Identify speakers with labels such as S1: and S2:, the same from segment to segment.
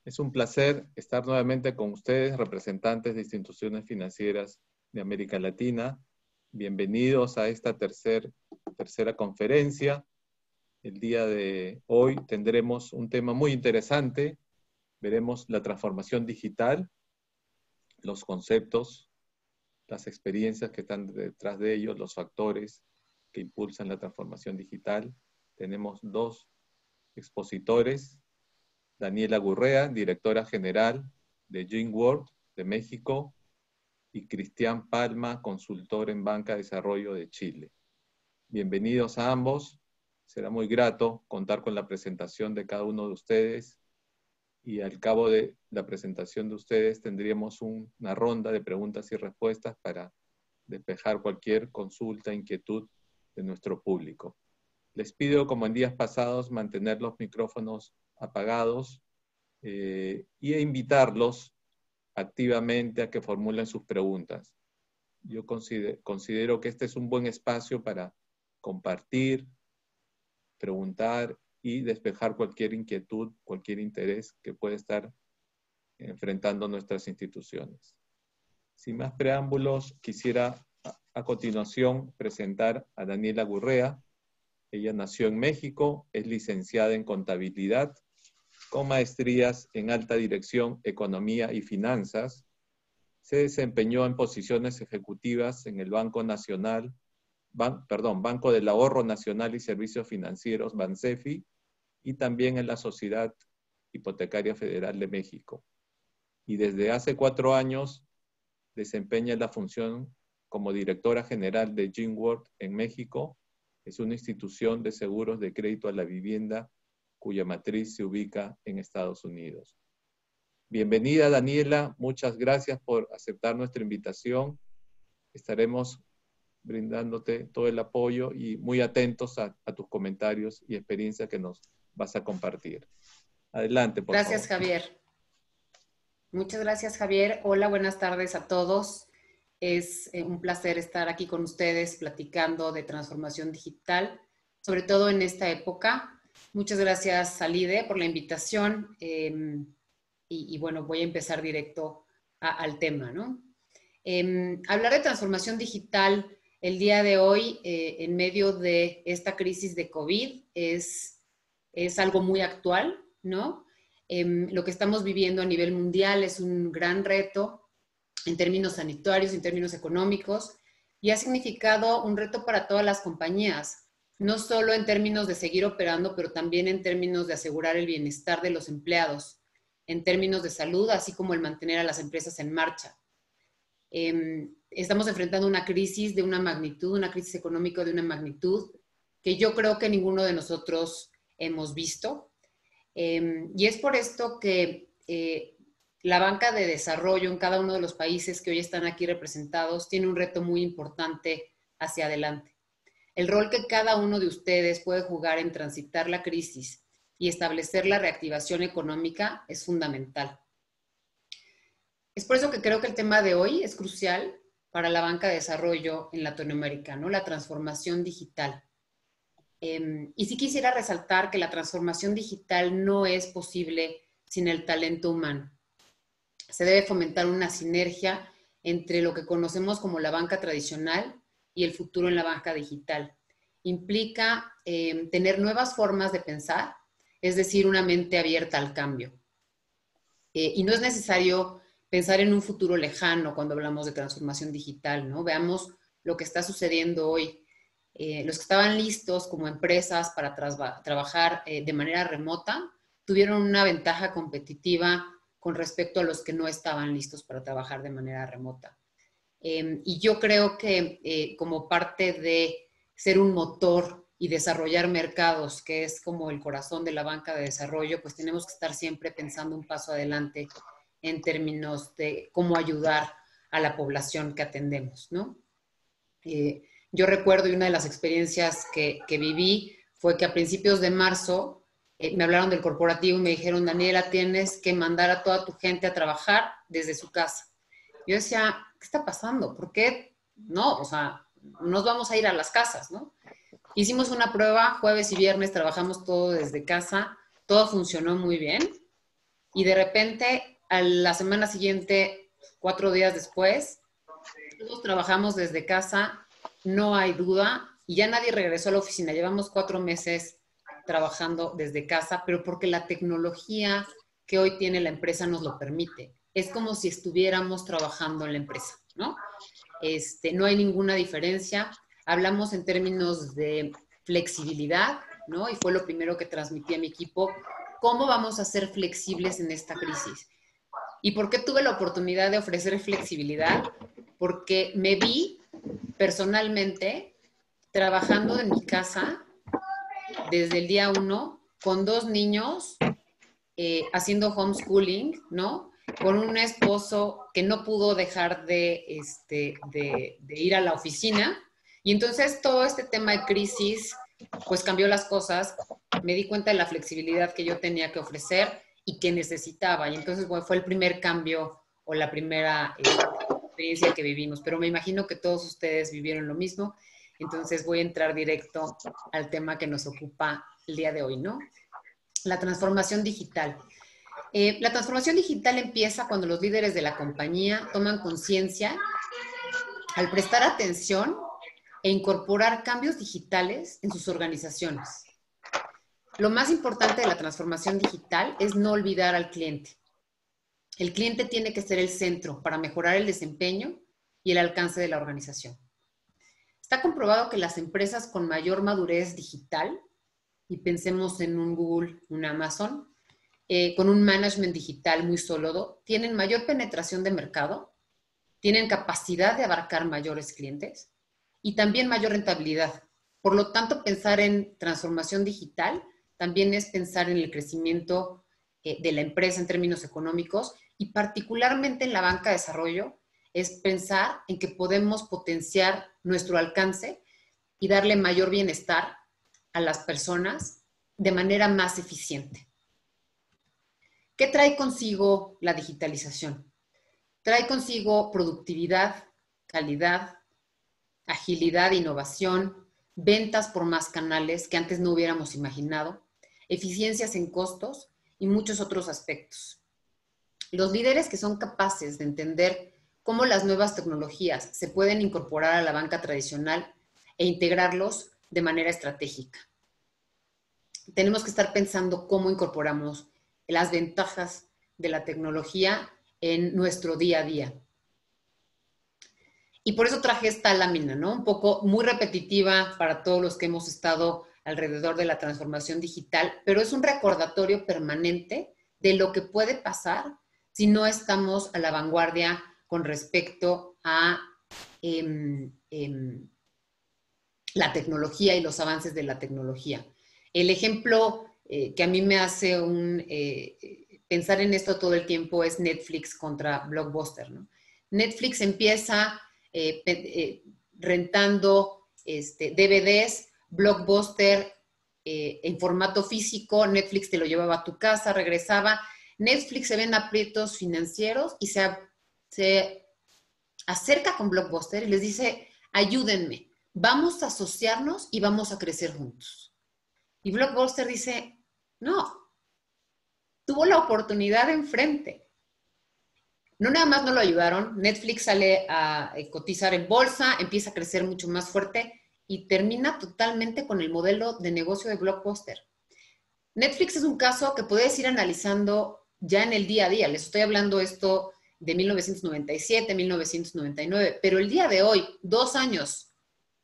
S1: Es un placer estar nuevamente con ustedes, representantes de instituciones financieras de América Latina. Bienvenidos a esta tercera conferencia. El día de hoy tendremos un tema muy interesante. Veremos la transformación digital, los conceptos, las experiencias que están detrás de ellos, los factores que impulsan la transformación digital. Tenemos dos expositores: Daniela Gurrea, directora general de GeneWorld de México, y Cristian Palma, consultor en Banca de Desarrollo de Chile. Bienvenidos a ambos. Será muy grato contar con la presentación de cada uno de ustedes, y al cabo de la presentación de ustedes tendríamos una ronda de preguntas y respuestas para despejar cualquier consulta, inquietud de nuestro público. Les pido, como en días pasados, mantener los micrófonos apagados e invitarlos activamente a que formulen sus preguntas. Yo considero que este es un buen espacio para compartir, preguntar y despejar cualquier inquietud, cualquier interés que pueda estar enfrentando nuestras instituciones. Sin más preámbulos, quisiera a continuación presentar a Daniela Gurrea. Ella nació en México, es licenciada en Contabilidad, con maestrías en Alta Dirección, Economía y Finanzas. Se desempeñó en posiciones ejecutivas en el Banco del Ahorro Nacional y Servicios Financieros, Bansefi, y también en la Sociedad Hipotecaria Federal de México. Y desde hace 4 años desempeña la función como directora general de GeneWorld en México. Es una institución de seguros de crédito a la vivienda cuya matriz se ubica en Estados Unidos. Bienvenida, Daniela. Muchas gracias por aceptar nuestra invitación. Estaremos brindándote todo el apoyo y muy atentos a tus comentarios y experiencias que nos vas a compartir. Adelante, por favor.
S2: Gracias, Javier. Muchas gracias, Javier. Hola, buenas tardes a todos. Es un placer estar aquí con ustedes platicando de transformación digital, sobre todo en esta época. Muchas gracias a LIDE por la invitación y bueno, voy a empezar directo al tema, ¿no? Hablar de transformación digital el día de hoy en medio de esta crisis de COVID es algo muy actual, ¿no? Lo que estamos viviendo a nivel mundial es un gran reto en términos sanitarios, en términos económicos, y ha significado un reto para todas las compañías, no solo en términos de seguir operando, pero también en términos de asegurar el bienestar de los empleados, en términos de salud, así como el mantener a las empresas en marcha. Estamos enfrentando una crisis de una magnitud, una crisis económica de una magnitud que yo creo que ninguno de nosotros hemos visto. Y es por esto que la banca de desarrollo en cada uno de los países que hoy están aquí representados tiene un reto muy importante hacia adelante. El rol que cada uno de ustedes puede jugar en transitar la crisis y establecer la reactivación económica es fundamental. Es por eso que creo que el tema de hoy es crucial para la banca de desarrollo en Latinoamérica, ¿no? La transformación digital. Y sí quisiera resaltar que la transformación digital no es posible sin el talento humano. Se debe fomentar una sinergia entre lo que conocemos como la banca tradicional y el futuro en la banca digital. Implica tener nuevas formas de pensar, es decir, una mente abierta al cambio. Y no es necesario pensar en un futuro lejano cuando hablamos de transformación digital, ¿no? Veamos lo que está sucediendo hoy. Los que estaban listos como empresas para trabajar de manera remota tuvieron una ventaja competitiva con respecto a los que no estaban listos para trabajar de manera remota. Y yo creo que como parte de ser un motor y desarrollar mercados, que es como el corazón de la banca de desarrollo, pues tenemos que estar siempre pensando un paso adelante en términos de cómo ayudar a la población que atendemos, ¿no? Yo recuerdo, y una de las experiencias que viví fue que a principios de marzo me hablaron del corporativo y me dijeron: Daniela, tienes que mandar a toda tu gente a trabajar desde su casa. Yo decía, ¿qué está pasando? ¿Por qué no? O sea, nos vamos a ir a las casas, ¿no? Hicimos una prueba, jueves y viernes trabajamos todo desde casa, todo funcionó muy bien. y de repente a la semana siguiente, 4 días después, todos trabajamos desde casa, no hay duda, y ya nadie regresó a la oficina. Llevamos 4 meses trabajando desde casa, pero porque la tecnología que hoy tiene la empresa nos lo permite. Es como si estuviéramos trabajando en la empresa, ¿no? No hay ninguna diferencia. Hablamos en términos de flexibilidad, ¿no? Y fue lo primero que transmití a mi equipo. ¿Cómo vamos a ser flexibles en esta crisis? ¿Y por qué tuve la oportunidad de ofrecer flexibilidad? Porque me vi personalmente trabajando en mi casa desde el día 1 con 2 niños, haciendo homeschooling, ¿no? Con un esposo que no pudo dejar de ir a la oficina. Y entonces todo este tema de crisis, pues cambió las cosas. Me di cuenta de la flexibilidad que yo tenía que ofrecer y que necesitaba. Y entonces bueno, fue el primer cambio o la primera experiencia que vivimos. Pero me imagino que todos ustedes vivieron lo mismo. Entonces voy a entrar directo al tema que nos ocupa el día de hoy, ¿no? La transformación digital. La transformación digital empieza cuando los líderes de la compañía toman conciencia al prestar atención e incorporar cambios digitales en sus organizaciones. Lo más importante de la transformación digital es no olvidar al cliente. El cliente tiene que ser el centro para mejorar el desempeño y el alcance de la organización. Está comprobado que las empresas con mayor madurez digital, y pensemos en un Google, un Amazon, con un management digital muy sólido, tienen mayor penetración de mercado, tienen capacidad de abarcar mayores clientes y también mayor rentabilidad. Por lo tanto, pensar en transformación digital también es pensar en el crecimiento de la empresa en términos económicos y particularmente en la banca de desarrollo, es pensar en que podemos potenciar nuestro alcance y darle mayor bienestar a las personas de manera más eficiente. ¿Qué trae consigo la digitalización? Trae consigo productividad, calidad, agilidad, innovación, ventas por más canales que antes no hubiéramos imaginado, eficiencias en costos y muchos otros aspectos. Los líderes que son capaces de entender cómo las nuevas tecnologías se pueden incorporar a la banca tradicional e integrarlos de manera estratégica. Tenemos que estar pensando cómo incorporamos las ventajas de la tecnología en nuestro día a día. Y por eso traje esta lámina, ¿no? Un poco muy repetitiva para todos los que hemos estado alrededor de la transformación digital, pero es un recordatorio permanente de lo que puede pasar si no estamos a la vanguardia con respecto a la tecnología y los avances de la tecnología. El ejemplo que a mí me hace pensar en esto todo el tiempo es Netflix contra Blockbuster, ¿no? Netflix empieza rentando DVDs, Blockbuster en formato físico, Netflix te lo llevaba a tu casa, regresaba. Netflix se ve en aprietos financieros y se acerca con Blockbuster y les dice, ayúdenme, vamos a asociarnos y vamos a crecer juntos. Y Blockbuster dice, no, tuvo la oportunidad enfrente. No nada más no lo ayudaron, Netflix sale a cotizar en bolsa, empieza a crecer mucho más fuerte y termina totalmente con el modelo de negocio de Blockbuster. Netflix es un caso que puedes ir analizando ya en el día a día. Les estoy hablando esto de 1997, 1999, pero el día de hoy, 2 años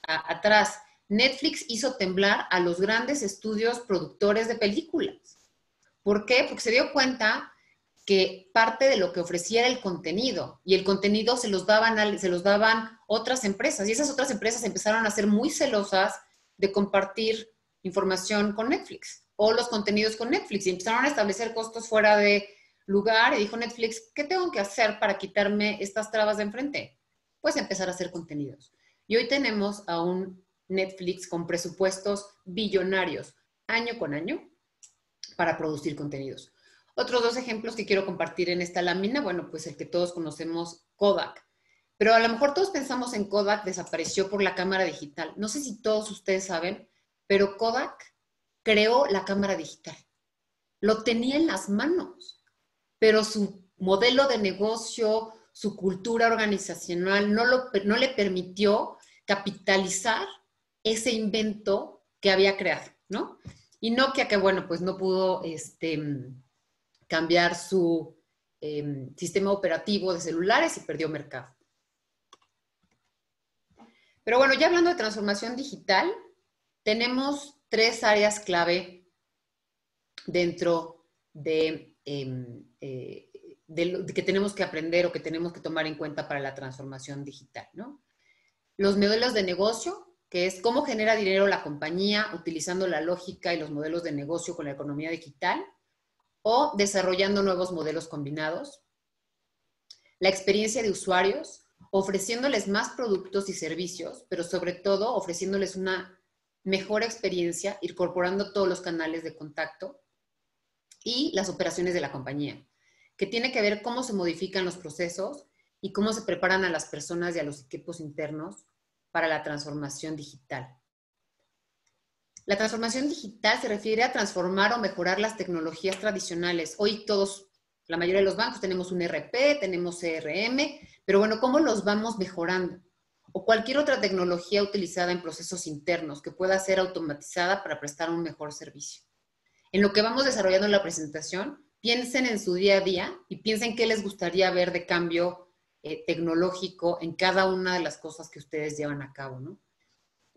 S2: atrás, Netflix hizo temblar a los grandes estudios productores de películas. ¿Por qué? Porque se dio cuenta que parte de lo que ofrecía era el contenido y el contenido se los daban otras empresas y esas otras empresas empezaron a ser muy celosas de compartir información con Netflix o los contenidos con Netflix y empezaron a establecer costos fuera de lugar y dijo Netflix, ¿qué tengo que hacer para quitarme estas trabas de enfrente? Pues empezar a hacer contenidos. Y hoy tenemos a un Netflix con presupuestos billonarios año con año para producir contenidos. Otros 2 ejemplos que quiero compartir en esta lámina, bueno, pues el que todos conocemos, Kodak. Pero a lo mejor todos pensamos en Kodak, desapareció por la cámara digital. No sé si todos ustedes saben, pero Kodak creó la cámara digital. Lo tenía en las manos. pero su modelo de negocio, su cultura organizacional no le permitió capitalizar ese invento que había creado, ¿no? Y Nokia, que bueno, pues no pudo cambiar su sistema operativo de celulares y perdió mercado. Pero bueno, ya hablando de transformación digital, tenemos 3 áreas clave dentro de que tenemos que aprender o que tenemos que tomar en cuenta para la transformación digital, ¿no? Los modelos de negocio, que es cómo genera dinero la compañía utilizando la lógica y los modelos de negocio con la economía digital, o desarrollando nuevos modelos combinados. La experiencia de usuarios, ofreciéndoles más productos y servicios, pero sobre todo ofreciéndoles una mejor experiencia, incorporando todos los canales de contacto, y las operaciones de la compañía, que tiene que ver cómo se modifican los procesos y cómo se preparan a las personas y a los equipos internos para la transformación digital. La transformación digital se refiere a transformar o mejorar las tecnologías tradicionales. Hoy todos, la mayoría de los bancos tenemos un ERP, tenemos CRM, pero bueno, ¿cómo los vamos mejorando? O cualquier otra tecnología utilizada en procesos internos que pueda ser automatizada para prestar un mejor servicio. En lo que vamos desarrollando en la presentación, piensen en su día a día y piensen qué les gustaría ver de cambio tecnológico en cada una de las cosas que ustedes llevan a cabo, ¿no?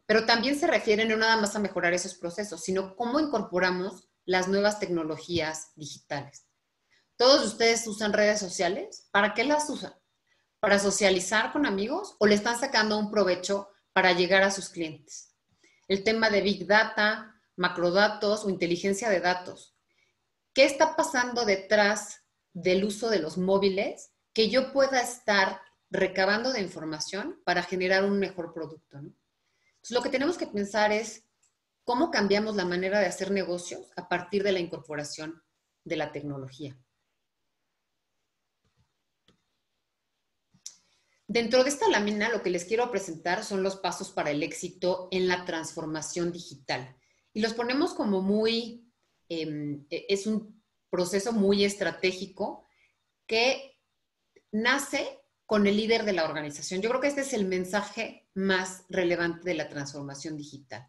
S2: Pero también se refiere no nada más a mejorar esos procesos, sino cómo incorporamos las nuevas tecnologías digitales. ¿Todos ustedes usan redes sociales? ¿Para qué las usan? ¿Para socializar con amigos o le están sacando un provecho para llegar a sus clientes? El tema de Big Data, macrodatos o inteligencia de datos. ¿Qué está pasando detrás del uso de los móviles que yo pueda estar recabando de información para generar un mejor producto, ¿no? Entonces, lo que tenemos que pensar es cómo cambiamos la manera de hacer negocios a partir de la incorporación de la tecnología. Dentro de esta lámina, lo que les quiero presentar son los pasos para el éxito en la transformación digital. Y los ponemos como muy, es un proceso muy estratégico que nace con el líder de la organización. Yo creo que este es el mensaje más relevante de la transformación digital.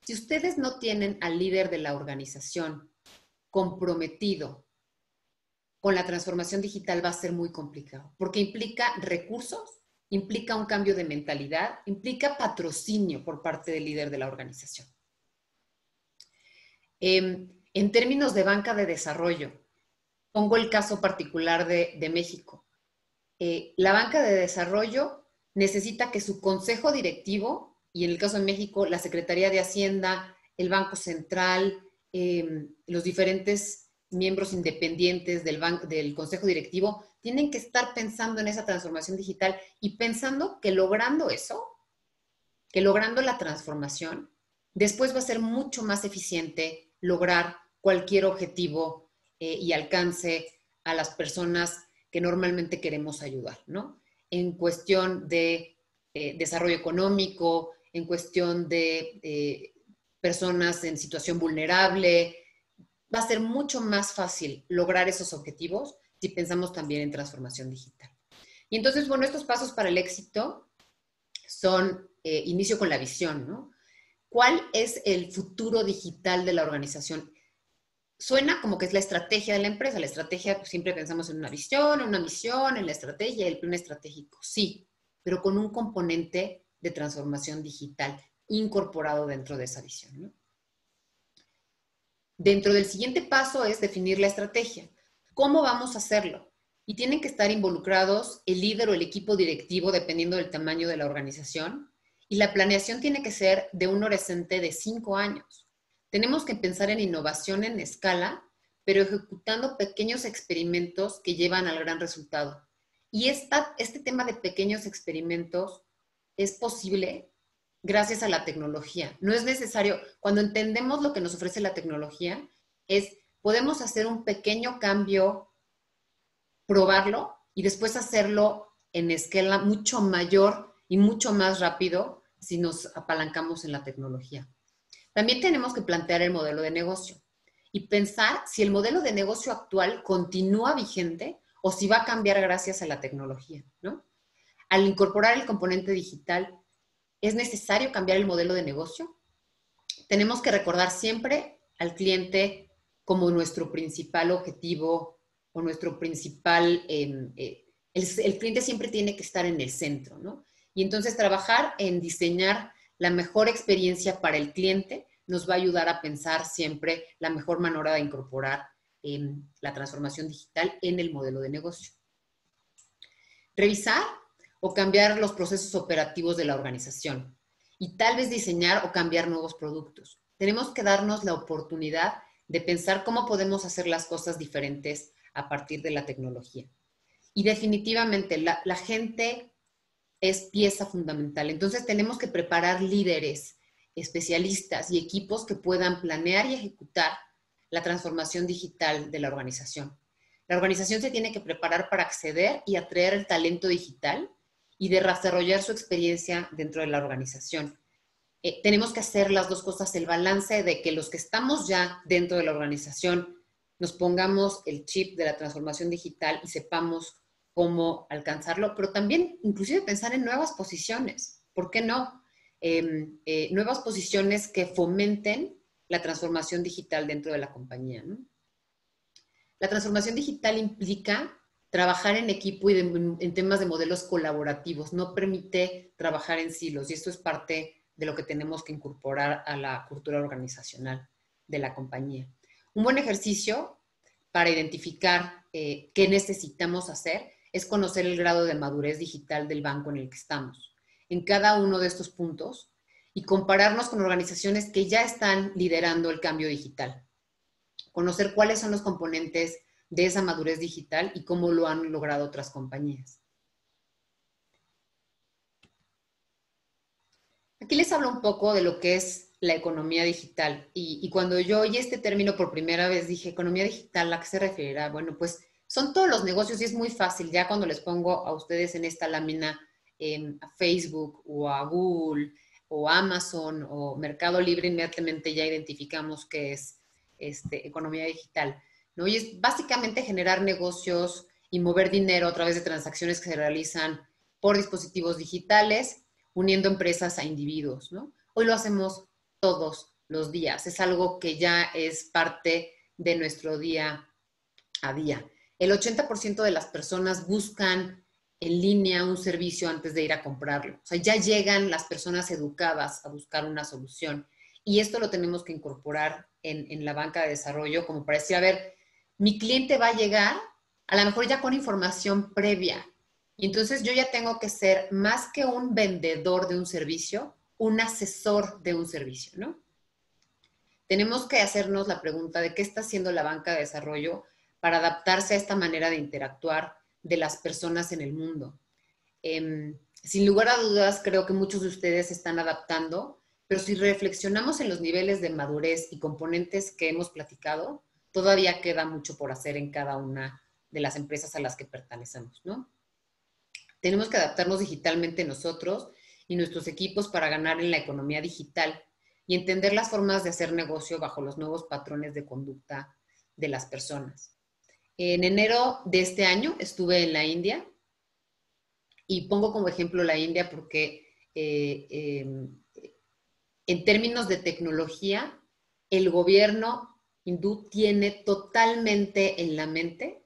S2: Si ustedes no tienen al líder de la organización comprometido con la transformación digital, va a ser muy complicado, porque implica recursos, implica un cambio de mentalidad, implica patrocinio por parte del líder de la organización. En términos de banca de desarrollo, pongo el caso particular de México. La banca de desarrollo necesita que su consejo directivo, y en el caso de México, la Secretaría de Hacienda, el Banco Central, los diferentes miembros independientes del consejo directivo, tienen que estar pensando en esa transformación digital y pensando que logrando eso, que logrando la transformación, después va a ser mucho más eficiente lograr cualquier objetivo y alcance a las personas que normalmente queremos ayudar, ¿no? En cuestión de desarrollo económico, en cuestión de personas en situación vulnerable, va a ser mucho más fácil lograr esos objetivos si pensamos también en transformación digital. Y entonces, bueno, estos pasos para el éxito son inicio con la visión, ¿no? ¿Cuál es el futuro digital de la organización? Suena como que es la estrategia de la empresa. La estrategia, pues, siempre pensamos en una visión, en una misión, en la estrategia, el plan estratégico. Sí, pero con un componente de transformación digital incorporado dentro de esa visión, ¿no? Dentro del siguiente paso es definir la estrategia. ¿Cómo vamos a hacerlo? Y tienen que estar involucrados el líder o el equipo directivo, dependiendo del tamaño de la organización. Y la planeación tiene que ser de un horizonte de 5 años. Tenemos que pensar en innovación en escala, pero ejecutando pequeños experimentos que llevan al gran resultado. Y este tema de pequeños experimentos es posible gracias a la tecnología. No es necesario, cuando entendemos lo que nos ofrece la tecnología, podemos hacer un pequeño cambio, probarlo y después hacerlo en escala mucho mayor y mucho más rápido si nos apalancamos en la tecnología. También tenemos que plantear el modelo de negocio. y pensar si el modelo de negocio actual continúa vigente o si va a cambiar gracias a la tecnología, ¿no? Al incorporar el componente digital, ¿es necesario cambiar el modelo de negocio? Tenemos que recordar siempre al cliente como nuestro principal objetivo o nuestro principal, el cliente siempre tiene que estar en el centro, ¿no? Y entonces trabajar en diseñar la mejor experiencia para el cliente nos va a ayudar a pensar siempre la mejor manera de incorporar la transformación digital en el modelo de negocio. Revisar o cambiar los procesos operativos de la organización y tal vez diseñar o cambiar nuevos productos. Tenemos que darnos la oportunidad de pensar cómo podemos hacer las cosas diferentes a partir de la tecnología. Y definitivamente la gente es pieza fundamental. Entonces tenemos que preparar líderes, especialistas y equipos que puedan planear y ejecutar la transformación digital de la organización. La organización se tiene que preparar para acceder y atraer el talento digital y de desarrollar su experiencia dentro de la organización. Tenemos que hacer las dos cosas, el balance de que los que estamos ya dentro de la organización nos pongamos el chip de la transformación digital y sepamos cómo alcanzarlo, pero también inclusive pensar en nuevas posiciones. ¿Por qué no? Nuevas posiciones que fomenten la transformación digital dentro de la compañía, ¿no? La transformación digital implica trabajar en equipo y en temas de modelos colaborativos. No permite trabajar en silos y esto es parte de lo que tenemos que incorporar a la cultura organizacional de la compañía. Un buen ejercicio para identificar qué necesitamos hacer es conocer el grado de madurez digital del banco en el que estamos, en cada uno de estos puntos, y compararnos con organizaciones que ya están liderando el cambio digital. Conocer cuáles son los componentes de esa madurez digital y cómo lo han logrado otras compañías. Aquí les hablo un poco de lo que es la economía digital. Y cuando yo oí este término por primera vez, dije, ¿economía digital a qué se referirá? Bueno, pues son todos los negocios y es muy fácil. Ya cuando les pongo a ustedes en esta lámina a Facebook o a Google o Amazon o Mercado Libre, inmediatamente ya identificamos que es economía digital, ¿no? Y es básicamente generar negocios y mover dinero a través de transacciones que se realizan por dispositivos digitales, uniendo empresas a individuos, ¿no? Hoy lo hacemos todos los días. Es algo que ya es parte de nuestro día a día. El 80% de las personas buscan en línea un servicio antes de ir a comprarlo. O sea, ya llegan las personas educadas a buscar una solución. Y esto lo tenemos que incorporar en la banca de desarrollo como para decir, a ver, mi cliente va a llegar a lo mejor ya con información previa. Y entonces yo ya tengo que ser más que un vendedor de un servicio, un asesor de un servicio, ¿no? Tenemos que hacernos la pregunta de qué está haciendo la banca de desarrollo para adaptarse a esta manera de interactuar de las personas en el mundo. Sin lugar a dudas, creo que muchos de ustedes se están adaptando, pero si reflexionamos en los niveles de madurez y componentes que hemos platicado, todavía queda mucho por hacer en cada una de las empresas a las que pertenecemos, ¿no? Tenemos que adaptarnos digitalmente nosotros y nuestros equipos para ganar en la economía digital y entender las formas de hacer negocio bajo los nuevos patrones de conducta de las personas. En enero de este año estuve en la India y pongo como ejemplo la India porque en términos de tecnología, el gobierno hindú tiene totalmente en la mente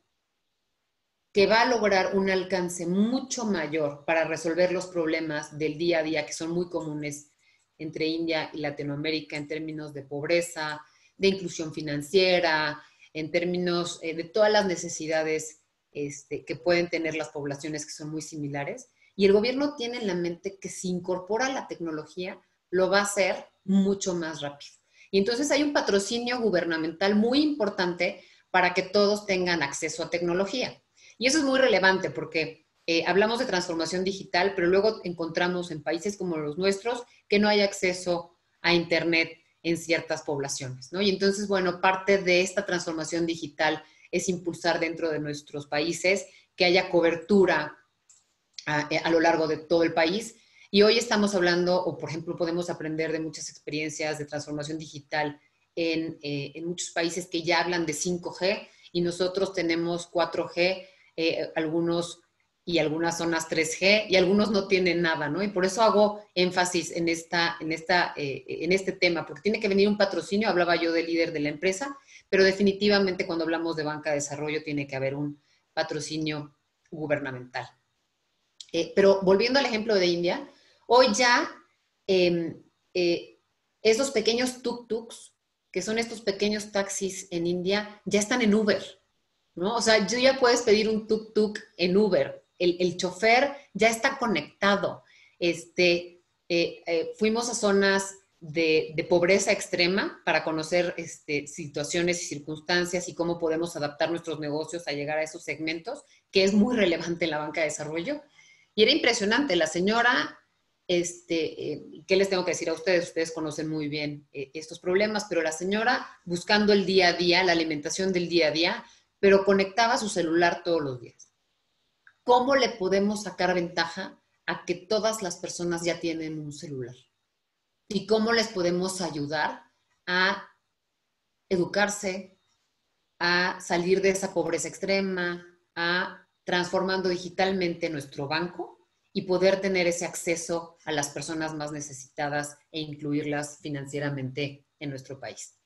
S2: que va a lograr un alcance mucho mayor para resolver los problemas del día a día que son muy comunes entre India y Latinoamérica en términos de pobreza, de inclusión financiera, en términos de todas las necesidades que pueden tener las poblaciones que son muy similares. Y el gobierno tiene en la mente que si incorpora la tecnología, lo va a hacer mucho más rápido. Y entonces hay un patrocinio gubernamental muy importante para que todos tengan acceso a tecnología. Y eso es muy relevante porque hablamos de transformación digital, pero luego encontramos en países como los nuestros que no hay acceso a Internet en ciertas poblaciones, ¿no? Y entonces, bueno, parte de esta transformación digital es impulsar dentro de nuestros países que haya cobertura a lo largo de todo el país. Y hoy estamos hablando, o por ejemplo, podemos aprender de muchas experiencias de transformación digital en muchos países que ya hablan de 5G y nosotros tenemos 4G, algunos y algunas zonas 3G y algunos no tienen nada, ¿no? Y por eso hago énfasis en este tema, porque tiene que venir un patrocinio, hablaba yo del líder de la empresa, pero definitivamente cuando hablamos de banca de desarrollo tiene que haber un patrocinio gubernamental. Pero volviendo al ejemplo de India, hoy ya esos pequeños tuk-tuks, que son estos pequeños taxis en India, ya están en Uber, ¿no? O sea, tú ya puedes pedir un tuk-tuk en Uber. El chofer ya está conectado. Fuimos a zonas de pobreza extrema para conocer situaciones y circunstancias y cómo podemos adaptar nuestros negocios a llegar a esos segmentos, que es muy relevante en la banca de desarrollo. Y era impresionante. La señora, ¿qué les tengo que decir a ustedes? Ustedes conocen muy bien estos problemas, pero la señora buscando el día a día, la alimentación del día a día, pero conectaba su celular todos los días. ¿Cómo le podemos sacar ventaja a que todas las personas ya tienen un celular? ¿Y cómo les podemos ayudar a educarse, a salir de esa pobreza extrema, a transformando digitalmente nuestro banco y poder tener ese acceso a las personas más necesitadas e incluirlas financieramente en nuestro país?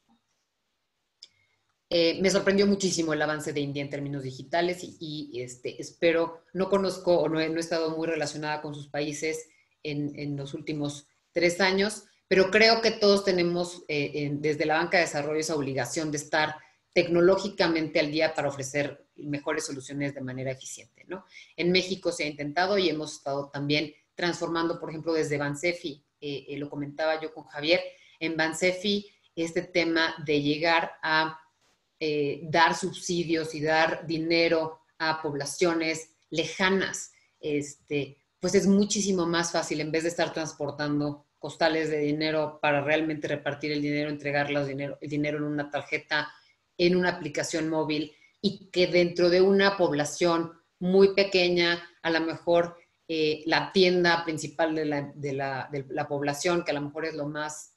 S2: Me sorprendió muchísimo el avance de India en términos digitales y espero, no conozco o no he estado muy relacionada con sus países en los últimos 3 años, pero creo que todos tenemos desde la banca de desarrollo esa obligación de estar tecnológicamente al día para ofrecer mejores soluciones de manera eficiente, ¿no? En México se ha intentado y hemos estado también transformando, por ejemplo, desde Bansefi, lo comentaba yo con Javier, en Bansefi este tema de llegar a dar subsidios y dar dinero a poblaciones lejanas, pues es muchísimo más fácil en vez de estar transportando costales de dinero para realmente repartir el dinero, entregar el dinero en una tarjeta, en una aplicación móvil y que dentro de una población muy pequeña, a lo mejor la tienda principal de la población, que a lo mejor es lo más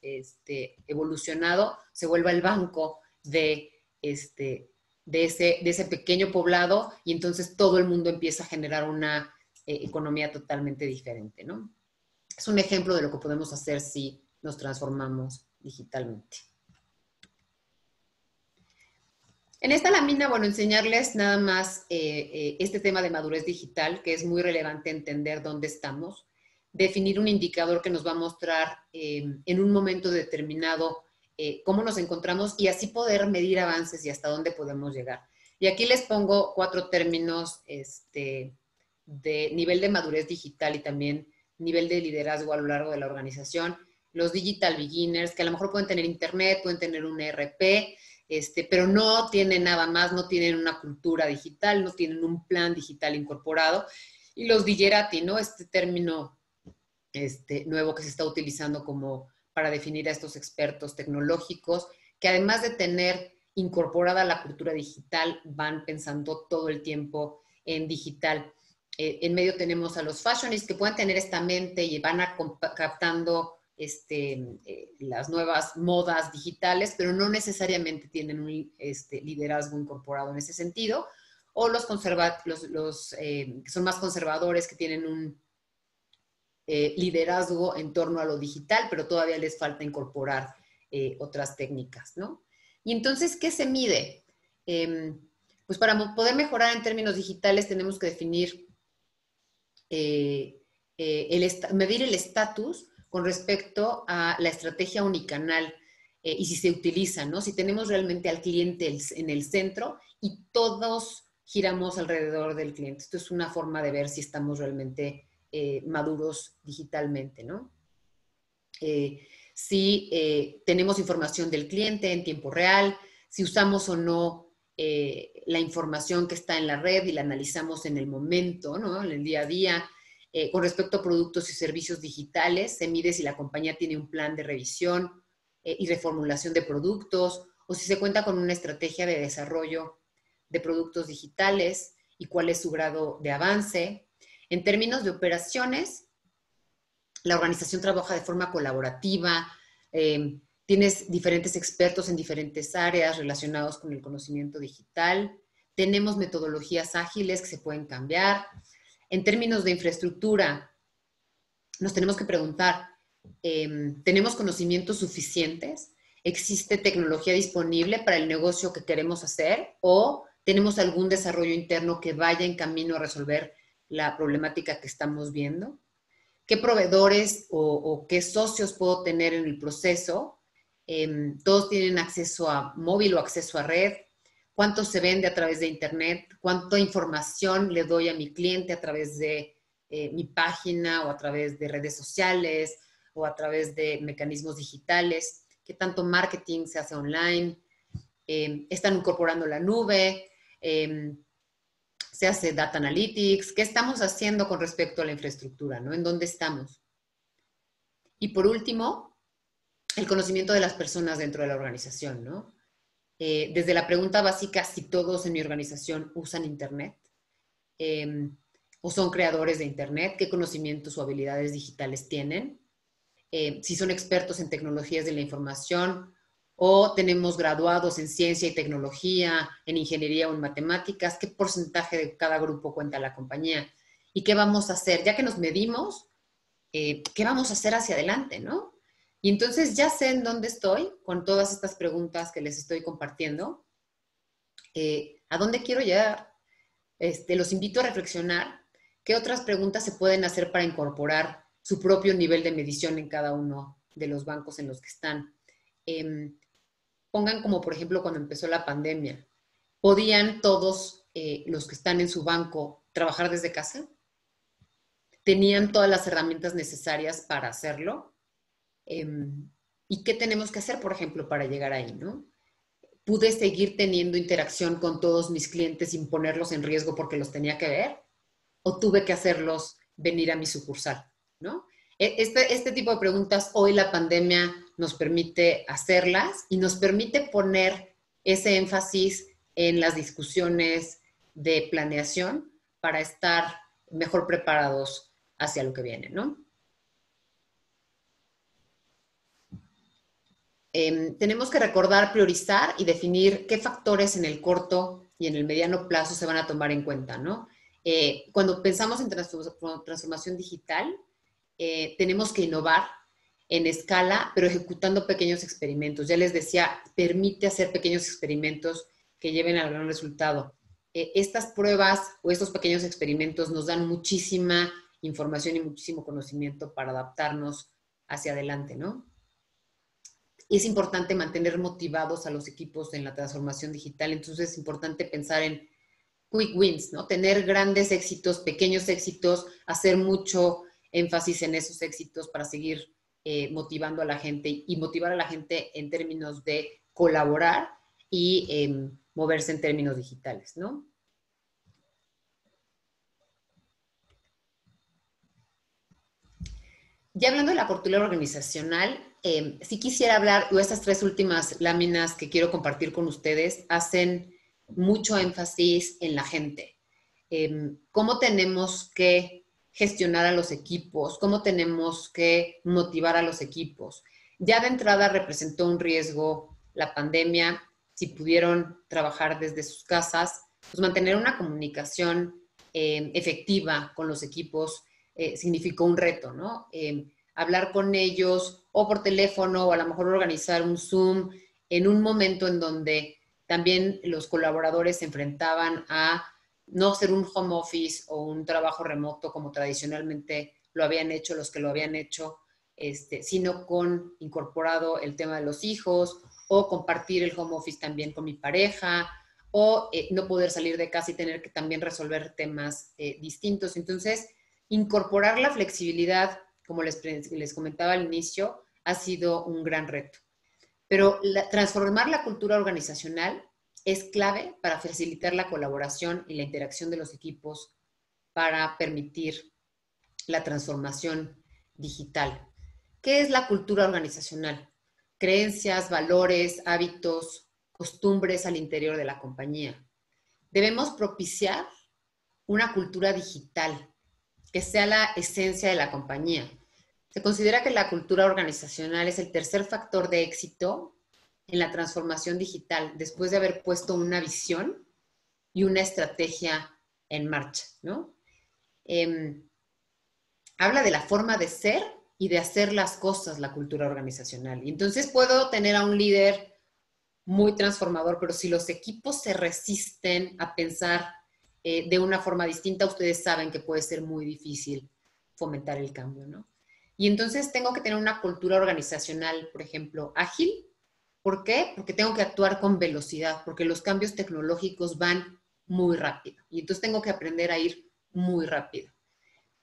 S2: evolucionado, se vuelva el banco de ese pequeño poblado y entonces todo el mundo empieza a generar una economía totalmente diferente, ¿no? Es un ejemplo de lo que podemos hacer si nos transformamos digitalmente. En esta lámina, bueno, enseñarles nada más este tema de madurez digital, que es muy relevante entender dónde estamos, definir un indicador que nos va a mostrar en un momento determinado cómo nos encontramos y así poder medir avances y hasta dónde podemos llegar. Y aquí les pongo 4 términos de nivel de madurez digital y también nivel de liderazgo a lo largo de la organización. Los digital beginners, que a lo mejor pueden tener internet, pueden tener un ERP, pero no tienen nada más, no tienen una cultura digital, no tienen un plan digital incorporado. Y los digerati, ¿no? Este término nuevo que se está utilizando como para definir a estos expertos tecnológicos, que además de tener incorporada la cultura digital, van pensando todo el tiempo en digital. En medio tenemos a los fashionists que pueden tener esta mente y van captando las nuevas modas digitales, pero no necesariamente tienen un liderazgo incorporado en ese sentido, o los que son más conservadores, que tienen un liderazgo en torno a lo digital, pero todavía les falta incorporar otras técnicas, ¿no? Y entonces, ¿qué se mide? Pues para poder mejorar en términos digitales tenemos que definir, medir el estatus con respecto a la estrategia unicanal y si se utiliza, ¿no? Si tenemos realmente al cliente en el centro y todos giramos alrededor del cliente. Esto es una forma de ver si estamos realmente maduros digitalmente, ¿no? Si tenemos información del cliente en tiempo real, si usamos o no la información que está en la red y la analizamos en el momento, ¿no? En el día a día. Con respecto a productos y servicios digitales, se mide si la compañía tiene un plan de revisión y reformulación de productos o si se cuenta con una estrategia de desarrollo de productos digitales y cuál es su grado de avance. En términos de operaciones, la organización trabaja de forma colaborativa, Tienes diferentes expertos en diferentes áreas relacionados con el conocimiento digital. Tenemos metodologías ágiles que se pueden cambiar. En términos de infraestructura, nos tenemos que preguntar, ¿tenemos conocimientos suficientes? ¿Existe tecnología disponible para el negocio que queremos hacer? ¿O tenemos algún desarrollo interno que vaya en camino a resolver la problemática que estamos viendo? ¿Qué proveedores o qué socios puedo tener en el proceso? ¿Todos tienen acceso a móvil o acceso a red? ¿Cuánto se vende a través de Internet? ¿Cuánta información le doy a mi cliente a través de mi página o a través de redes sociales o a través de mecanismos digitales? ¿Qué tanto marketing se hace online? ¿Están incorporando la nube? ¿Se hace data analytics? ¿Qué estamos haciendo con respecto a la infraestructura, ¿no? ¿En dónde estamos? Y por último, el conocimiento de las personas dentro de la organización, ¿no? Desde la pregunta básica, si todos en mi organización usan Internet o son creadores de Internet, qué conocimientos o habilidades digitales tienen, si son expertos en tecnologías de la información o tenemos graduados en ciencia y tecnología, en ingeniería o en matemáticas, qué porcentaje de cada grupo cuenta la compañía y qué vamos a hacer, ya que nos medimos, qué vamos a hacer hacia adelante, ¿no? Y entonces ya sé en dónde estoy con todas estas preguntas que les estoy compartiendo, a dónde quiero llegar. Los invito a reflexionar qué otras preguntas se pueden hacer para incorporar su propio nivel de medición en cada uno de los bancos en los que están. Pongan como, por ejemplo, cuando empezó la pandemia, ¿podían todos los que están en su banco trabajar desde casa? ¿Tenían todas las herramientas necesarias para hacerlo? ¿Y qué tenemos que hacer, por ejemplo, para llegar ahí, ¿no? ¿Pude seguir teniendo interacción con todos mis clientes sin ponerlos en riesgo porque los tenía que ver? ¿O tuve que hacerlos venir a mi sucursal, ¿no? Este tipo de preguntas hoy la pandemia nos permite hacerlas y nos permite poner ese énfasis en las discusiones de planeación para estar mejor preparados hacia lo que viene, ¿no? Tenemos que recordar, priorizar y definir qué factores en el corto y en el mediano plazo se van a tomar en cuenta, ¿no? Cuando pensamos en transformación digital, tenemos que innovar en escala, pero ejecutando pequeños experimentos. Ya les decía, permite hacer pequeños experimentos que lleven al gran resultado. Estas pruebas o estos pequeños experimentos nos dan muchísima información y muchísimo conocimiento para adaptarnos hacia adelante, ¿no? Y es importante mantener motivados a los equipos en la transformación digital. Entonces es importante pensar en quick wins, ¿no? Tener grandes éxitos, pequeños éxitos, hacer mucho énfasis en esos éxitos para seguir motivando a la gente y motivar a la gente en términos de colaborar y moverse en términos digitales, ¿no? Ya hablando de la cultura organizacional, sí quisiera hablar, o estas tres últimas láminas que quiero compartir con ustedes hacen mucho énfasis en la gente. Cómo tenemos que gestionar a los equipos, cómo tenemos que motivar a los equipos. Ya de entrada representó un riesgo la pandemia, si pudieron trabajar desde sus casas, pues mantener una comunicación efectiva con los equipos significó un reto, ¿no? Hablar con ellos o por teléfono o a lo mejor organizar un Zoom en un momento en donde también los colaboradores se enfrentaban a no hacer un home office o un trabajo remoto como tradicionalmente lo habían hecho los que lo habían hecho, sino con incorporado el tema de los hijos o compartir el home office también con mi pareja o no poder salir de casa y tener que también resolver temas distintos. Entonces, incorporar la flexibilidad, como les comentaba al inicio, ha sido un gran reto. Pero transformar la cultura organizacional es clave para facilitar la colaboración y la interacción de los equipos para permitir la transformación digital. ¿Qué es la cultura organizacional? Creencias, valores, hábitos, costumbres al interior de la compañía. Debemos propiciar una cultura digital que sea la esencia de la compañía. Se considera que la cultura organizacional es el tercer factor de éxito en la transformación digital después de haber puesto una visión y una estrategia en marcha, ¿no? Habla de la forma de ser y de hacer las cosas, la cultura organizacional. Y entonces puedo tener a un líder muy transformador, pero si los equipos se resisten a pensar de una forma distinta, ustedes saben que puede ser muy difícil fomentar el cambio, ¿no? Y entonces tengo que tener una cultura organizacional, por ejemplo, ágil. ¿Por qué? Porque tengo que actuar con velocidad, porque los cambios tecnológicos van muy rápido. Y entonces tengo que aprender a ir muy rápido.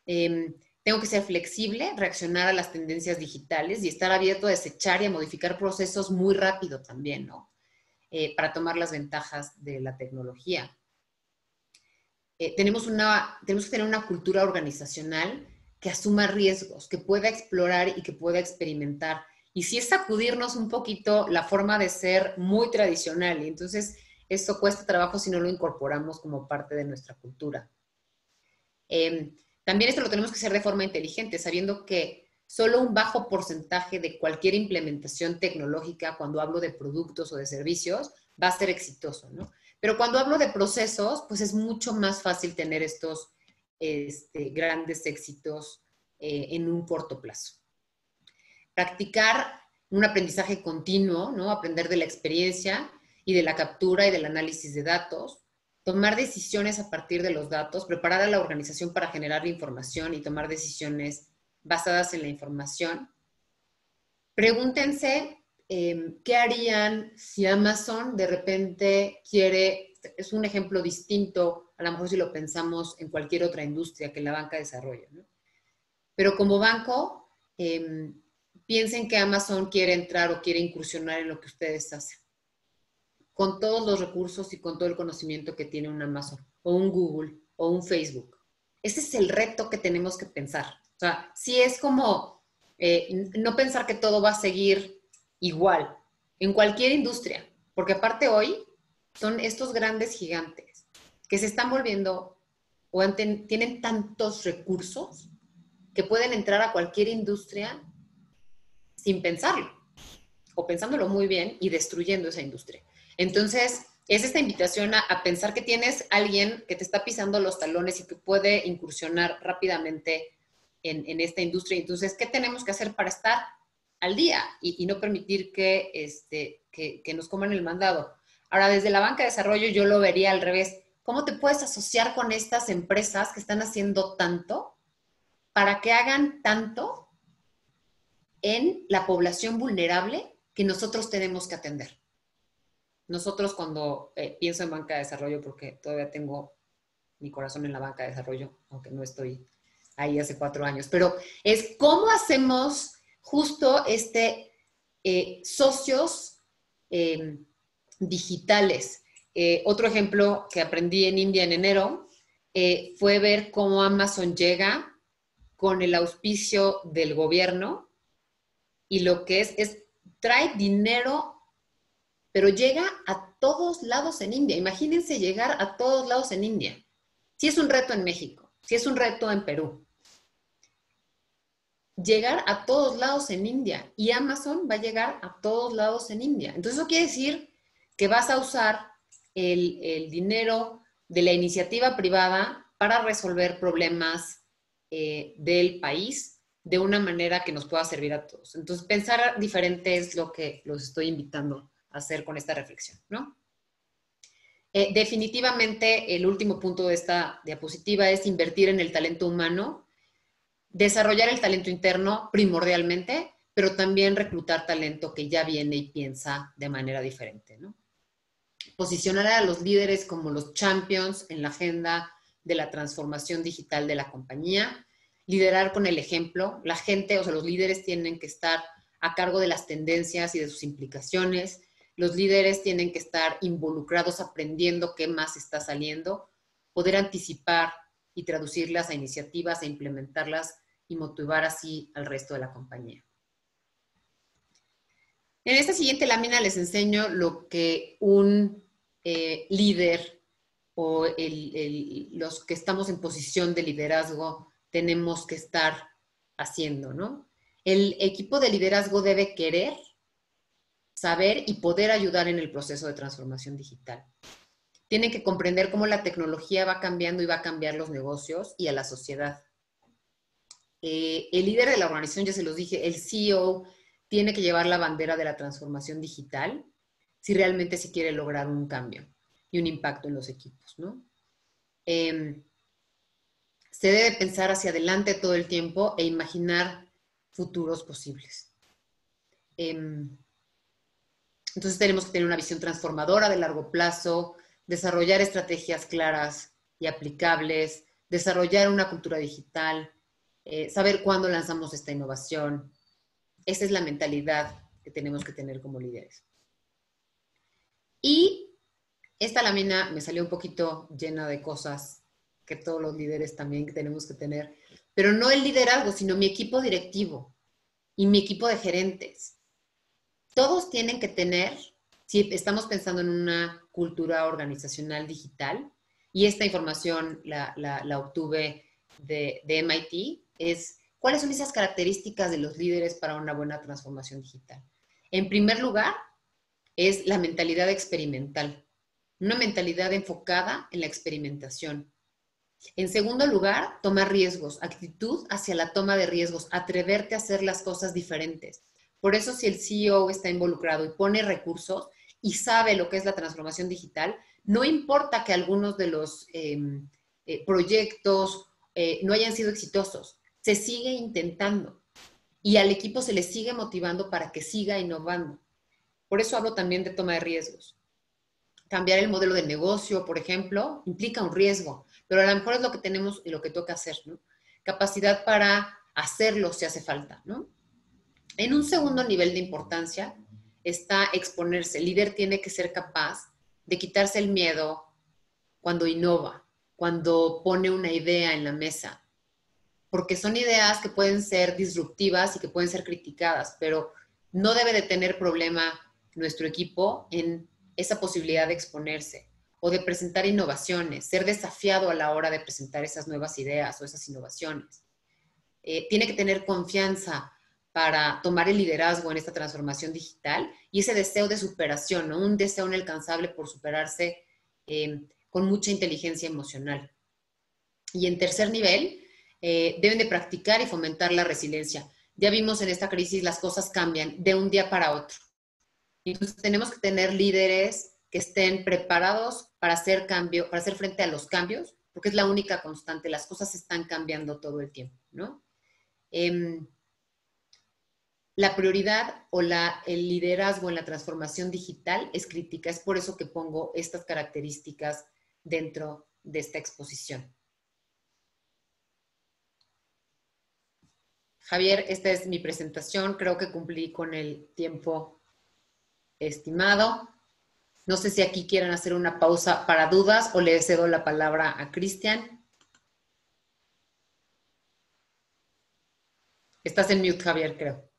S2: Tengo que ser flexible, reaccionar a las tendencias digitales y estar abierto a desechar y a modificar procesos muy rápido también, ¿no? Para tomar las ventajas de la tecnología. Tenemos que tener una cultura organizacional que asuma riesgos, que pueda explorar y que pueda experimentar. Y sí es sacudirnos un poquito la forma de ser muy tradicional. Y entonces eso cuesta trabajo si no lo incorporamos como parte de nuestra cultura. También esto lo tenemos que hacer de forma inteligente, sabiendo que solo un bajo porcentaje de cualquier implementación tecnológica, cuando hablo de productos o de servicios, va a ser exitoso, ¿no? Pero cuando hablo de procesos, pues es mucho más fácil tener estos grandes éxitos en un corto plazo. Practicar un aprendizaje continuo, ¿no? Aprender de la experiencia y de la captura y del análisis de datos. Tomar decisiones a partir de los datos, preparar a la organización para generar la información y tomar decisiones basadas en la información. Pregúntense qué harían si Amazon de repente quiere, es un ejemplo distinto, a lo mejor si lo pensamos en cualquier otra industria que la banca desarrolla, ¿no? Pero como banco, piensen que Amazon quiere entrar o quiere incursionar en lo que ustedes hacen, con todos los recursos y con todo el conocimiento que tiene un Amazon, o un Google, o un Facebook. Ese es el reto que tenemos que pensar. O sea, sí es como no pensar que todo va a seguir igual en cualquier industria, porque aparte hoy son estos grandes gigantes que se están volviendo o tienen tantos recursos que pueden entrar a cualquier industria sin pensarlo, o pensándolo muy bien y destruyendo esa industria. Entonces, es esta invitación a pensar que tienes alguien que te está pisando los talones y que puede incursionar rápidamente en esta industria. Entonces, ¿qué tenemos que hacer para estar al día y no permitir que nos coman el mandado? Ahora, desde la banca de desarrollo yo lo vería al revés. ¿Cómo te puedes asociar con estas empresas que están haciendo tanto para que hagan tanto en la población vulnerable que nosotros tenemos que atender? Nosotros cuando pienso en banca de desarrollo, porque todavía tengo mi corazón en la banca de desarrollo, aunque no estoy ahí hace 4 años, pero es cómo hacemos justo socios digitales. Otro ejemplo que aprendí en India en enero fue ver cómo Amazon llega con el auspicio del gobierno y lo que trae dinero, pero llega a todos lados en India. Imagínense llegar a todos lados en India. Sí es un reto en México, sí es un reto en Perú. Llegar a todos lados en India y Amazon va a llegar a todos lados en India. Entonces eso quiere decir que vas a usar el dinero de la iniciativa privada para resolver problemas del país de una manera que nos pueda servir a todos. Entonces pensar diferente es lo que los estoy invitando a hacer con esta reflexión, ¿no? Definitivamente el último punto de esta diapositiva es invertir en el talento humano, desarrollar el talento interno primordialmente, pero también reclutar talento que ya viene y piensa de manera diferente, ¿no? Posicionar a los líderes como los champions en la agenda de la transformación digital de la compañía, liderar con el ejemplo. La gente, o sea, los líderes tienen que estar a cargo de las tendencias y de sus implicaciones. Los líderes tienen que estar involucrados aprendiendo qué más está saliendo, poder anticipar y traducirlas a iniciativas e implementarlas y motivar así al resto de la compañía. En esta siguiente lámina les enseño lo que un líder o los que estamos en posición de liderazgo tenemos que estar haciendo, ¿no? El equipo de liderazgo debe querer, saber y poder ayudar en el proceso de transformación digital. Tienen que comprender cómo la tecnología va cambiando y va a cambiar los negocios y a la sociedad. El líder de la organización, ya se los dije, el CEO, tiene que llevar la bandera de la transformación digital si realmente se quiere lograr un cambio y un impacto en los equipos, ¿no? Se debe pensar hacia adelante todo el tiempo e imaginar futuros posibles. Entonces tenemos que tener una visión transformadora de largo plazo, desarrollar estrategias claras y aplicables, desarrollar una cultura digital, saber cuándo lanzamos esta innovación. Esa es la mentalidad que tenemos que tener como líderes. Y esta lámina me salió un poquito llena de cosas que todos los líderes también tenemos que tener, pero no el liderazgo, sino mi equipo directivo y mi equipo de gerentes. Todos tienen que tener, si estamos pensando en una cultura organizacional digital, y esta información la obtuve de MIT, es cuáles son esas características de los líderes para una buena transformación digital. En primer lugar, es la mentalidad experimental, una mentalidad enfocada en la experimentación. En segundo lugar, tomar riesgos, actitud hacia la toma de riesgos, atreverte a hacer las cosas diferentes. Por eso, si el CEO está involucrado y pone recursos y sabe lo que es la transformación digital, no importa que algunos de los proyectos no hayan sido exitosos, se sigue intentando y al equipo se le sigue motivando para que siga innovando. Por eso hablo también de toma de riesgos. Cambiar el modelo de negocio, por ejemplo, implica un riesgo, pero a lo mejor es lo que tenemos y lo que toca hacer, ¿no? Capacidad para hacerlo si hace falta, ¿no? En un segundo nivel de importancia está exponerse. El líder tiene que ser capaz de quitarse el miedo cuando innova, cuando pone una idea en la mesa, porque son ideas que pueden ser disruptivas y que pueden ser criticadas, pero no debe de tener problema nuestro equipo en esa posibilidad de exponerse o de presentar innovaciones, ser desafiado a la hora de presentar esas nuevas ideas o esas innovaciones. Tiene que tener confianza para tomar el liderazgo en esta transformación digital y ese deseo de superación, ¿no? Un deseo inalcanzable por superarse con mucha inteligencia emocional. Y en tercer nivel, deben de practicar y fomentar la resiliencia. Ya vimos en esta crisis las cosas cambian de un día para otro. Entonces tenemos que tener líderes que estén preparados para hacer cambio, para hacer frente a los cambios, porque es la única constante. Las cosas están cambiando todo el tiempo, ¿no? La prioridad o el liderazgo en la transformación digital es crítica. Es por eso que pongo estas características dentro de esta exposición. Javier, esta es mi presentación. Creo que cumplí con el tiempo estimado. No sé si aquí quieren hacer una pausa para dudas o le cedo la palabra a Cristian. Estás en mute, Javier, creo.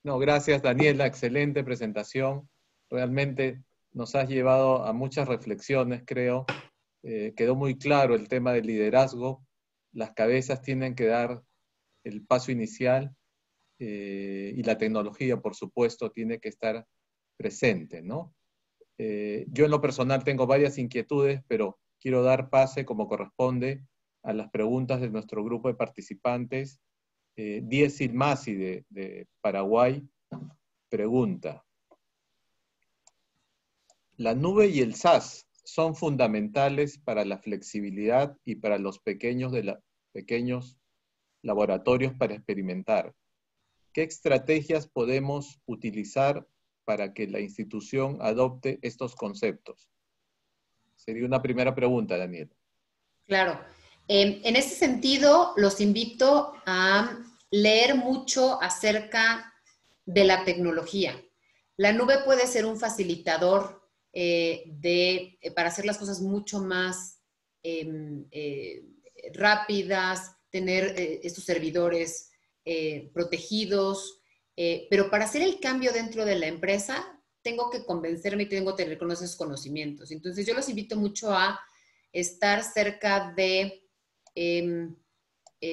S1: No, gracias, Daniela. Excelente presentación. Realmente nos has llevado a muchas reflexiones, creo. Quedó muy claro el tema del liderazgo. Las cabezas tienen que dar el paso inicial y la tecnología, por supuesto, tiene que estar presente, ¿no? Yo en lo personal tengo varias inquietudes, pero quiero dar pase como corresponde a las preguntas de nuestro grupo de participantes. Diez Silmasi de Paraguay pregunta: ¿la nube y el SaaS son fundamentales para la flexibilidad y para los pequeños laboratorios para experimentar? ¿Qué estrategias podemos utilizar para que la institución adopte estos conceptos? Sería una primera pregunta, Daniel.
S2: Claro. En ese sentido, los invito a leer mucho acerca de la tecnología. La nube puede ser un facilitador para hacer las cosas mucho más rápidas, tener estos servidores protegidos, pero para hacer el cambio dentro de la empresa, tengo que convencerme y tengo que tener esos conocimientos. Entonces, yo los invito mucho a estar cerca de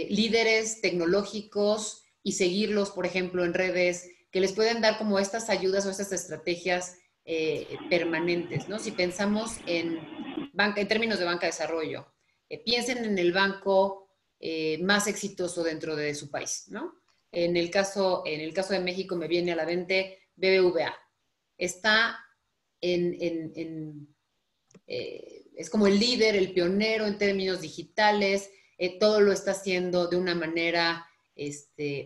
S2: líderes tecnológicos y seguirlos, por ejemplo, en redes, que les pueden dar como estas ayudas o estas estrategias permanentes, ¿no? Si pensamos en términos de banca de desarrollo, piensen en el banco más exitoso dentro de su país, ¿no? En el caso de México me viene a la mente BBVA. Está es como el líder, el pionero en términos digitales, todo lo está haciendo de una manera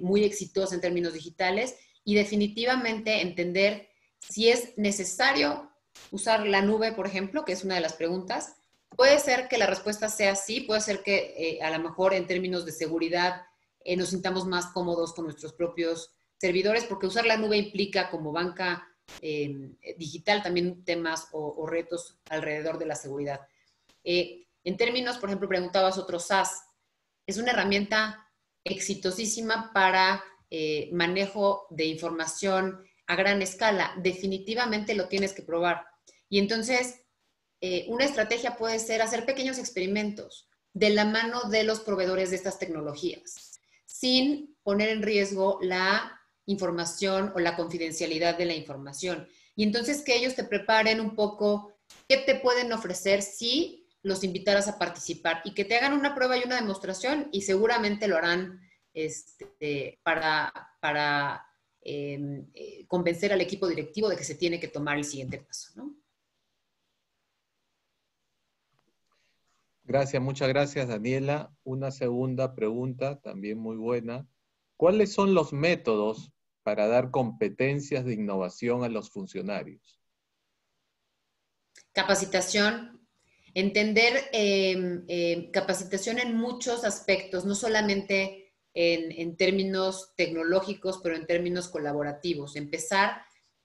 S2: muy exitosa en términos digitales y definitivamente entender si es necesario usar la nube, por ejemplo, que es una de las preguntas. Puede ser que la respuesta sea sí, puede ser que a lo mejor en términos de seguridad nos sintamos más cómodos con nuestros propios servidores, porque usar la nube implica como banca digital también temas o retos alrededor de la seguridad. En términos, por ejemplo, preguntabas otro SaaS, es una herramienta exitosísima para manejo de información a gran escala. Definitivamente lo tienes que probar. Y entonces, una estrategia puede ser hacer pequeños experimentos de la mano de los proveedores de estas tecnologías, sin poner en riesgo la información o la confidencialidad de la información. Y entonces que ellos te preparen un poco qué te pueden ofrecer si los invitaras a participar y que te hagan una prueba y una demostración y seguramente lo harán para convencer al equipo directivo de que se tiene que tomar el siguiente paso, ¿no?
S1: Gracias, muchas gracias, Daniela. Una segunda pregunta, también muy buena. ¿Cuáles son los métodos para dar competencias de innovación a los funcionarios?
S2: Capacitación, entender capacitación en muchos aspectos, no solamente en términos tecnológicos, pero en términos colaborativos.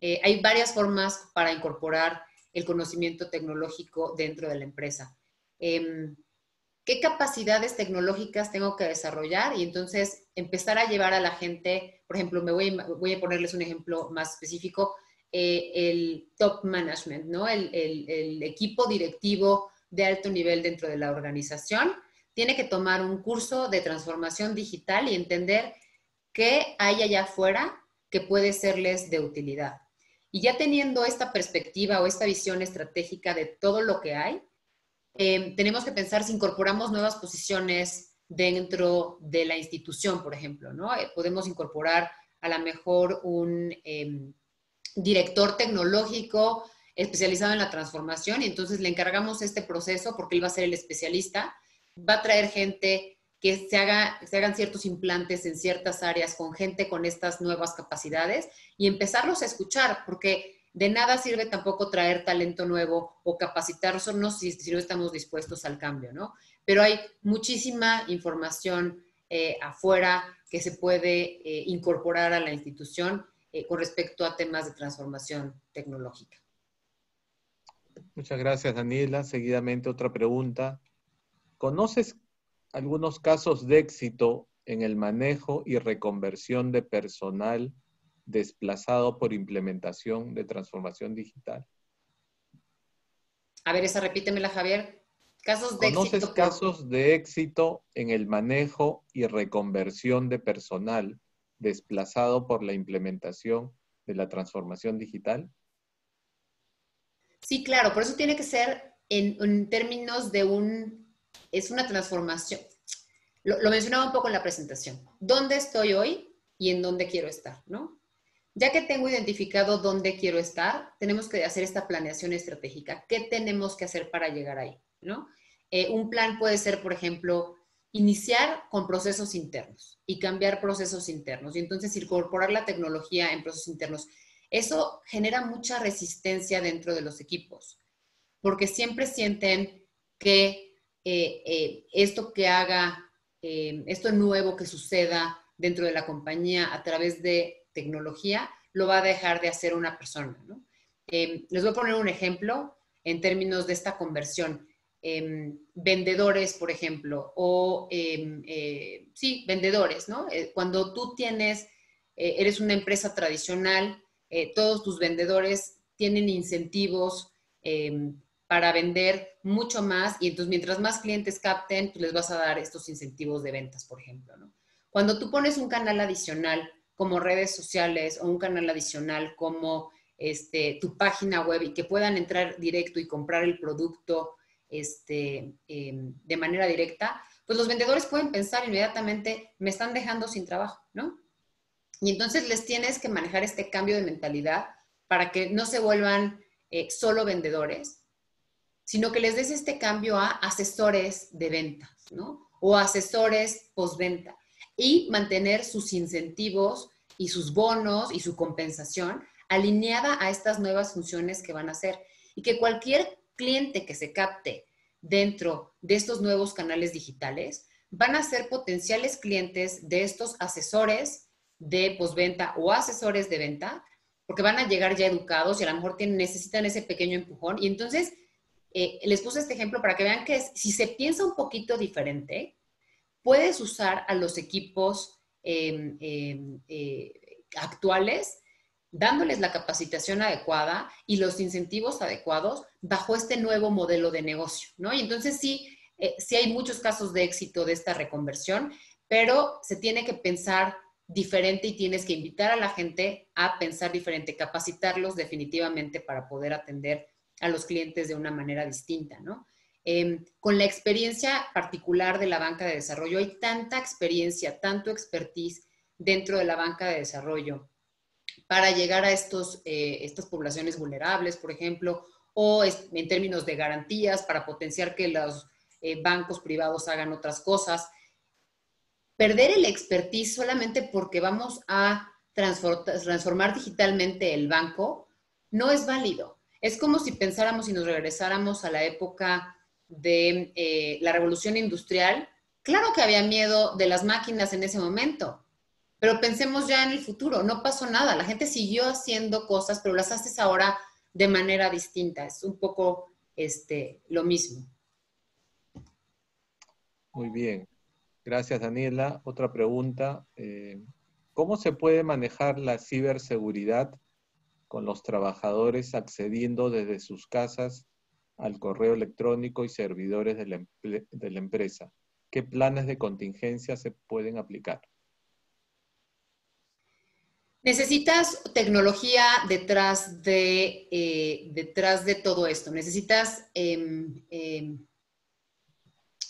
S2: Hay varias formas para incorporar el conocimiento tecnológico dentro de la empresa. ¿Qué capacidades tecnológicas tengo que desarrollar? Y entonces empezar a llevar a la gente, por ejemplo, voy a ponerles un ejemplo más específico, el top management, ¿no? El equipo directivo de alto nivel dentro de la organización tiene que tomar un curso de transformación digital y entender qué hay allá afuera que puede serles de utilidad. Y ya teniendo esta perspectiva o esta visión estratégica de todo lo que hay, tenemos que pensar si incorporamos nuevas posiciones dentro de la institución, por ejemplo, ¿no? Podemos incorporar a lo mejor un director tecnológico especializado en la transformación y entonces le encargamos este proceso porque él va a ser el especialista, va a traer gente que se hagan ciertos implantes en ciertas áreas con gente con estas nuevas capacidades y empezarlos a escuchar, porque de nada sirve tampoco traer talento nuevo o capacitarnos si no estamos dispuestos al cambio, ¿no? Pero hay muchísima información afuera que se puede incorporar a la institución con respecto a temas de transformación tecnológica.
S1: Muchas gracias, Daniela. Seguidamente otra pregunta. ¿Conoces algunos casos de éxito en el manejo y reconversión de personal desplazado por implementación de transformación digital?
S2: A ver, esa repítemela, Javier. Casos de
S1: ¿Conoces
S2: éxito.
S1: casos de éxito en el manejo y reconversión de personal desplazado por la implementación de la transformación digital?
S2: Sí, claro, por eso tiene que ser en términos de es una transformación. Lo mencionaba un poco en la presentación. ¿Dónde estoy hoy y en dónde quiero estar, no? Ya que tengo identificado dónde quiero estar, tenemos que hacer esta planeación estratégica. ¿Qué tenemos que hacer para llegar ahí, no? Un plan puede ser, por ejemplo, iniciar con procesos internos y cambiar procesos internos y entonces incorporar la tecnología en procesos internos. Eso genera mucha resistencia dentro de los equipos, porque siempre sienten que esto que haga, esto nuevo que suceda dentro de la compañía a través de tecnología, lo va a dejar de hacer una persona, ¿no? Les voy a poner un ejemplo en términos de esta conversión. Vendedores, por ejemplo, o sí, vendedores, ¿no? Cuando tú eres una empresa tradicional, todos tus vendedores tienen incentivos para vender mucho más y entonces mientras más clientes capten, pues les vas a dar estos incentivos de ventas, por ejemplo, ¿no? Cuando tú pones un canal adicional como redes sociales o un canal adicional como tu página web y que puedan entrar directo y comprar el producto de manera directa, pues los vendedores pueden pensar inmediatamente, me están dejando sin trabajo, ¿no? Y entonces les tienes que manejar este cambio de mentalidad para que no se vuelvan solo vendedores, sino que les des este cambio a asesores de ventas, ¿no? O asesores postventa y mantener sus incentivos y sus bonos y su compensación alineada a estas nuevas funciones que van a hacer. Y que cualquier cliente que se capte dentro de estos nuevos canales digitales van a ser potenciales clientes de estos asesores de postventa o asesores de venta, porque van a llegar ya educados y a lo mejor necesitan ese pequeño empujón. Y entonces les puse este ejemplo para que vean que si se piensa un poquito diferente, puedes usar a los equipos actuales, dándoles la capacitación adecuada y los incentivos adecuados bajo este nuevo modelo de negocio, ¿no? Y entonces sí hay muchos casos de éxito de esta reconversión, pero se tiene que pensar diferente y tienes que invitar a la gente a pensar diferente, capacitarlos definitivamente para poder atender a los clientes de una manera distinta, ¿no? Con la experiencia particular de la banca de desarrollo, hay tanta experiencia, tanto expertise dentro de la banca de desarrollo para llegar a estas poblaciones vulnerables, por ejemplo, o en términos de garantías para potenciar que los bancos privados hagan otras cosas. Perder el expertise solamente porque vamos a transformar digitalmente el banco no es válido. Es como si pensáramos y nos regresáramos a la época de la revolución industrial. Claro que había miedo de las máquinas en ese momento, pero pensemos ya en el futuro. No pasó nada. La gente siguió haciendo cosas, pero las haces ahora de manera distinta. Es un poco lo mismo.
S1: Muy bien. Gracias, Daniela. Otra pregunta. ¿Cómo se puede manejar la ciberseguridad con los trabajadores accediendo desde sus casas al correo electrónico y servidores de la empresa? ¿Qué planes de contingencia se pueden aplicar?
S2: Necesitas tecnología detrás de todo esto. Necesitas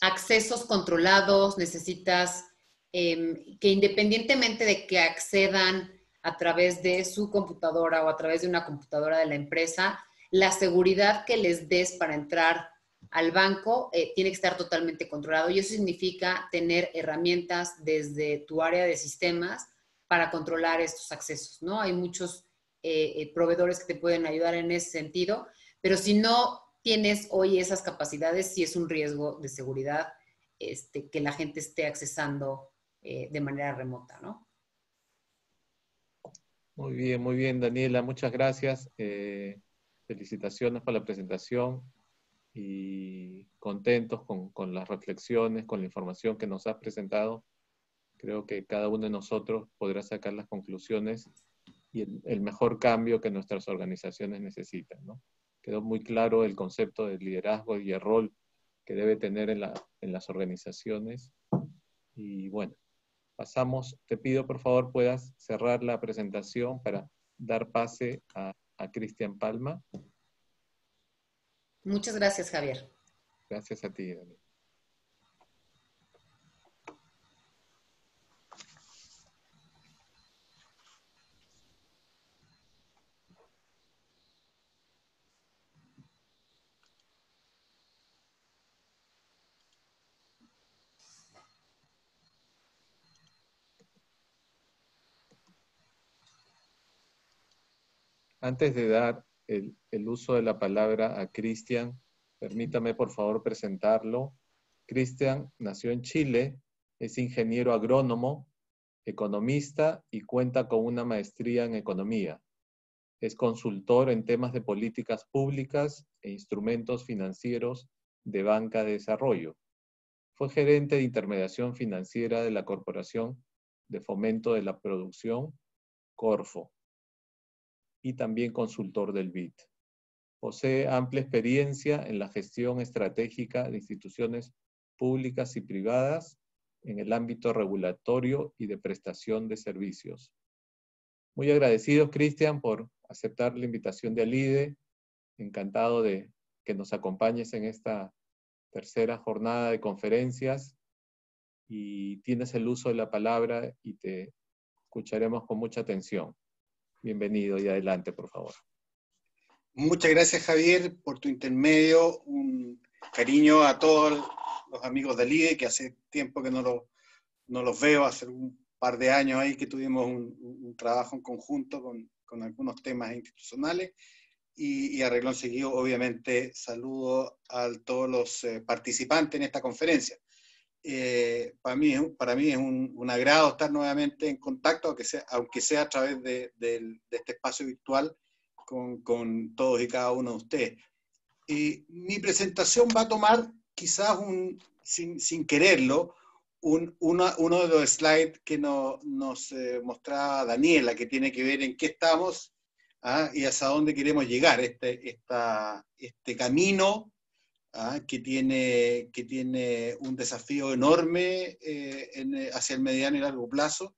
S2: accesos controlados, necesitas que independientemente de que accedan a través de su computadora o a través de una computadora de la empresa, la seguridad que les des para entrar al banco tiene que estar totalmente controlado y eso significa tener herramientas desde tu área de sistemas para controlar estos accesos, ¿no? Hay muchos proveedores que te pueden ayudar en ese sentido, pero si no tienes hoy esas capacidades, sí es un riesgo de seguridad que la gente esté accesando de manera remota, ¿no?
S1: Muy bien, Daniela, muchas gracias. Felicitaciones por la presentación y contentos con las reflexiones, con la información que nos has presentado. Creo que cada uno de nosotros podrá sacar las conclusiones y el mejor cambio que nuestras organizaciones necesitan, ¿no? Quedó muy claro el concepto del liderazgo y el rol que debe tener en las organizaciones. Y bueno, pasamos, te pido por favor puedas cerrar la presentación para dar pase a Cristian Palma.
S2: Muchas gracias, Javier.
S1: Gracias a ti, Daniel. Antes de dar el uso de la palabra a Cristian, permítame por favor presentarlo. Cristian nació en Chile, es ingeniero agrónomo, economista y cuenta con una maestría en economía. Es consultor en temas de políticas públicas e instrumentos financieros de banca de desarrollo. Fue gerente de intermediación financiera de la Corporación de Fomento de la Producción, Corfo, y también consultor del BID. Posee amplia experiencia en la gestión estratégica de instituciones públicas y privadas en el ámbito regulatorio y de prestación de servicios. Muy agradecidos, Cristian, por aceptar la invitación de ALIDE. Encantado de que nos acompañes en esta tercera jornada de conferencias y tienes el uso de la palabra y te escucharemos con mucha atención. Bienvenido y adelante, por favor.
S3: Muchas gracias, Javier, por tu intermedio. Un cariño a todos los amigos de ALIDE, que hace tiempo que no los veo, hace un par de años ahí que tuvimos un trabajo en conjunto con algunos temas institucionales. Y a renglón seguido, obviamente, saludo a todos los participantes en esta conferencia. Para mí es un agrado estar nuevamente en contacto, aunque sea a través de este espacio virtual, con todos y cada uno de ustedes. Mi presentación va a tomar, quizás sin quererlo, uno de los slides que nos mostraba Daniela, que tiene que ver en qué estamos y hacia dónde queremos llegar, este camino que tiene un desafío enorme hacia el mediano y largo plazo,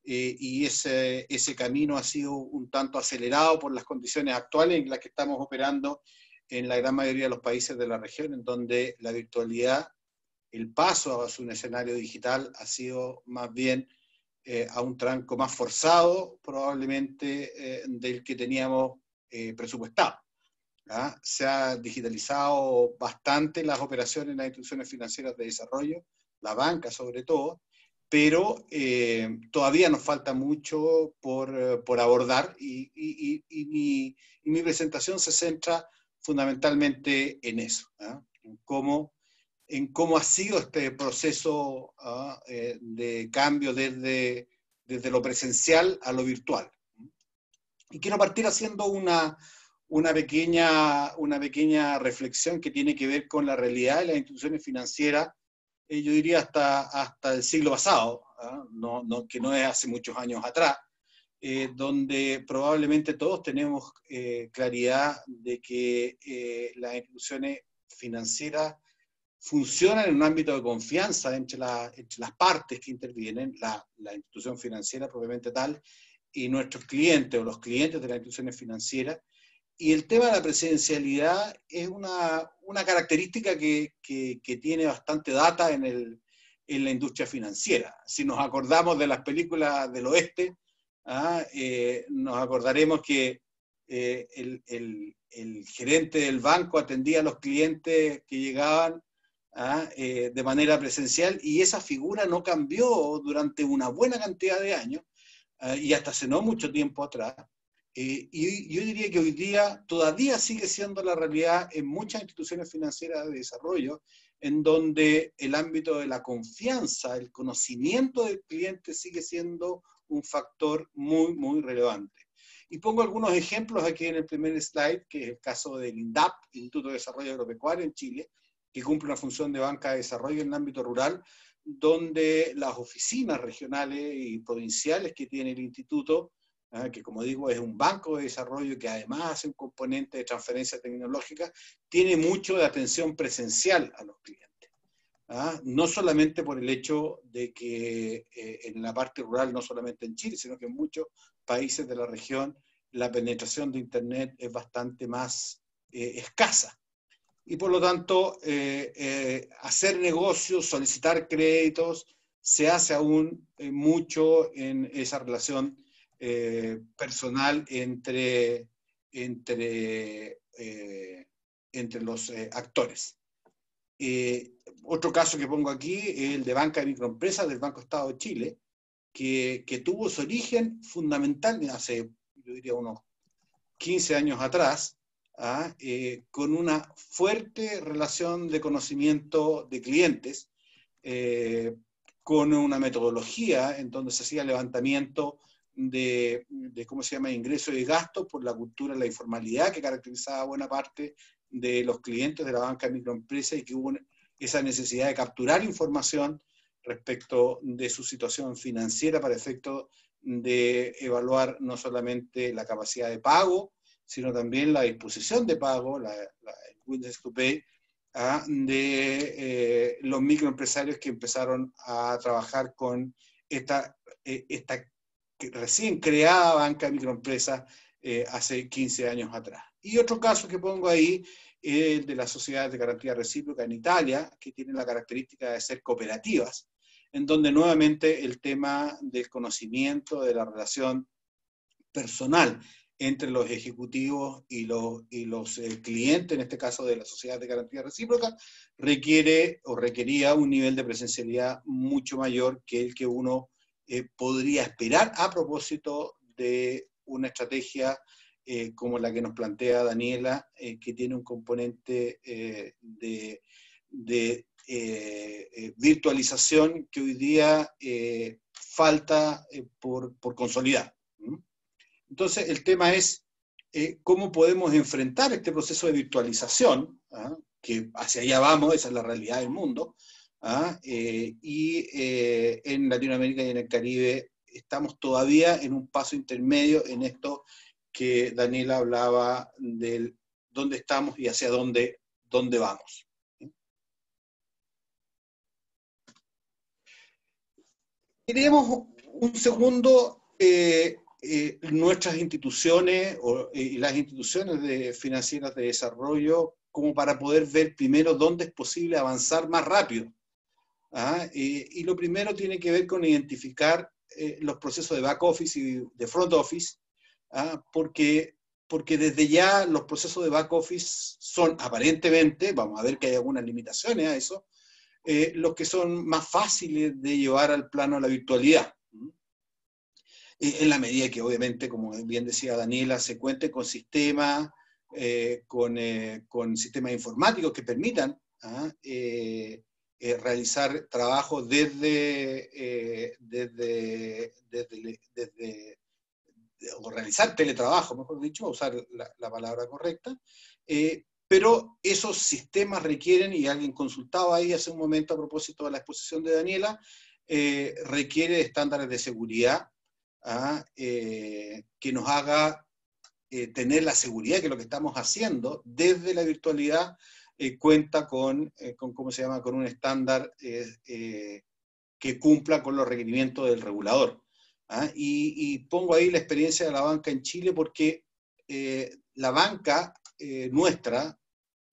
S3: y ese camino ha sido un tanto acelerado por las condiciones actuales en las que estamos operando en la gran mayoría de los países de la región, en donde la virtualidad, el paso a un escenario digital ha sido más bien a un tranco más forzado, probablemente, del que teníamos presupuestado. Se ha digitalizado bastante las operaciones en las instituciones financieras de desarrollo, la banca sobre todo, pero todavía nos falta mucho por abordar y mi presentación se centra fundamentalmente en eso, en cómo ha sido este proceso de cambio desde lo presencial a lo virtual. Y quiero partir haciendo una pequeña reflexión que tiene que ver con la realidad de las instituciones financieras, yo diría hasta el siglo pasado, que no es hace muchos años atrás, donde probablemente todos tenemos claridad de que las instituciones financieras funcionan en un ámbito de confianza entre las partes que intervienen, la institución financiera propiamente tal, y nuestros clientes o los clientes de las instituciones financieras. Y el tema de la presencialidad es una característica que tiene bastante data en la industria financiera. Si nos acordamos de las películas del oeste, nos acordaremos que el gerente del banco atendía a los clientes que llegaban de manera presencial, y esa figura no cambió durante una buena cantidad de años, y hasta hace no mucho tiempo atrás. Y yo diría que hoy día todavía sigue siendo la realidad en muchas instituciones financieras de desarrollo, en donde el ámbito de la confianza, el conocimiento del cliente sigue siendo un factor muy, muy relevante. Y pongo algunos ejemplos aquí en el primer slide, que es el caso del INDAP, Instituto de Desarrollo Agropecuario en Chile, que cumple una función de banca de desarrollo en el ámbito rural, donde las oficinas regionales y provinciales que tiene el instituto, que como digo es un banco de desarrollo que además hace un componente de transferencia tecnológica, tiene mucho de atención presencial a los clientes. No solamente por el hecho de que en la parte rural, no solamente en Chile, sino que en muchos países de la región, la penetración de Internet es bastante más escasa. Y por lo tanto, hacer negocios, solicitar créditos, se hace aún mucho en esa relación personal entre los actores. Otro caso que pongo aquí es el de banca de microempresas del Banco Estado de Chile, que tuvo su origen fundamental hace, yo diría, unos 15 años atrás, con una fuerte relación de conocimiento de clientes, con una metodología en donde se hacía levantamiento de ¿cómo se llama?, ingresos y gastos por la cultura de la informalidad que caracterizaba buena parte de los clientes de la banca de microempresas, y que hubo esa necesidad de capturar información respecto de su situación financiera para efecto de evaluar no solamente la capacidad de pago sino también la disposición de pago, el willingness to pay, de los microempresarios que empezaron a trabajar con esta recién creada banca de microempresas hace 15 años atrás. Y otro caso que pongo ahí es el de las sociedades de garantía recíproca en Italia, que tienen la característica de ser cooperativas, en donde nuevamente el tema del conocimiento, de la relación personal entre los ejecutivos y los clientes, en este caso de la sociedad de garantía recíproca, requiere o requería un nivel de presencialidad mucho mayor que el que uno podría esperar a propósito de una estrategia como la que nos plantea Daniela, que tiene un componente de virtualización que hoy día falta por consolidar. Entonces, el tema es cómo podemos enfrentar este proceso de virtualización, que hacia allá vamos, esa es la realidad del mundo, y en Latinoamérica y en el Caribe estamos todavía en un paso intermedio en esto que Daniela hablaba de dónde estamos y hacia dónde vamos. Queríamos un segundo nuestras instituciones y las instituciones financieras de desarrollo como para poder ver primero dónde es posible avanzar más rápido. Y lo primero tiene que ver con identificar los procesos de back office y de front office, porque desde ya los procesos de back office son aparentemente, vamos a ver que hay algunas limitaciones a eso, los que son más fáciles de llevar al plano de la virtualidad. En la medida que obviamente, como bien decía Daniela, se cuente con sistemas, con sistemas informáticos que permitan realizar trabajos o realizar teletrabajo, mejor dicho, usar la palabra correcta, pero esos sistemas requieren, y alguien consultaba ahí hace un momento a propósito de la exposición de Daniela, requiere de estándares de seguridad, que nos haga tener la seguridad que lo que estamos haciendo desde la virtualidad cuenta con ¿cómo se llama?, con un estándar que cumpla con los requerimientos del regulador. Y pongo ahí la experiencia de la banca en Chile porque la banca nuestra,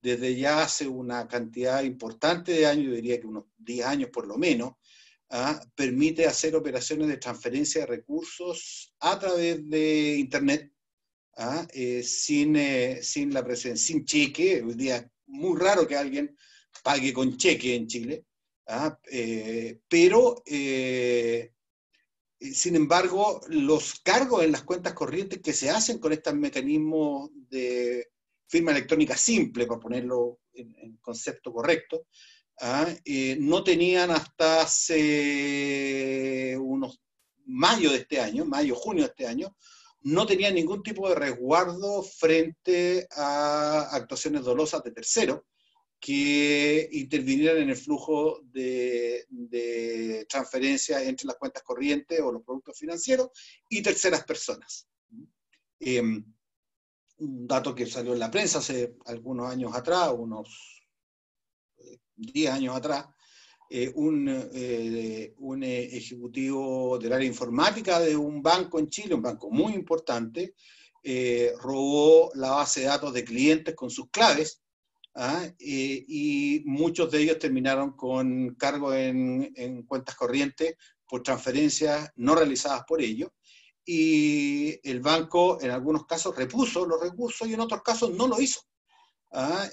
S3: desde ya hace una cantidad importante de años, yo diría que unos 10 años por lo menos, permite hacer operaciones de transferencia de recursos a través de Internet, sin la presencia, sin cheque. Hoy día es muy raro que alguien pague con cheque en Chile, pero sin embargo los cargos en las cuentas corrientes que se hacen con estos mecanismos de firma electrónica simple, para ponerlo en concepto correcto, no tenían hasta hace unos mayo de este año, junio de este año, no tenían ningún tipo de resguardo frente a actuaciones dolosas de terceros que intervinieran en el flujo de transferencias entre las cuentas corrientes o los productos financieros y terceras personas. Un dato que salió en la prensa hace algunos años atrás, unos 10 años atrás, un ejecutivo del área informática de un banco en Chile, un banco muy importante, robó la base de datos de clientes con sus claves, y muchos de ellos terminaron con cargos en cuentas corrientes por transferencias no realizadas por ellos, y el banco en algunos casos repuso los recursos y en otros casos no lo hizo.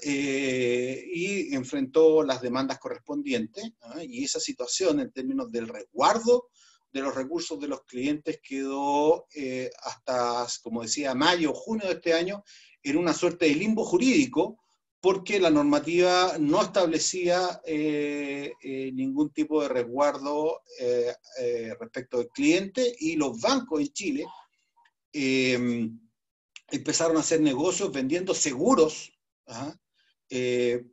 S3: Y enfrentó las demandas correspondientes, y esa situación en términos del resguardo de los recursos de los clientes quedó hasta, como decía, mayo o junio de este año en una suerte de limbo jurídico, porque la normativa no establecía ningún tipo de resguardo respecto del cliente, y los bancos en Chile empezaron a hacer negocios vendiendo seguros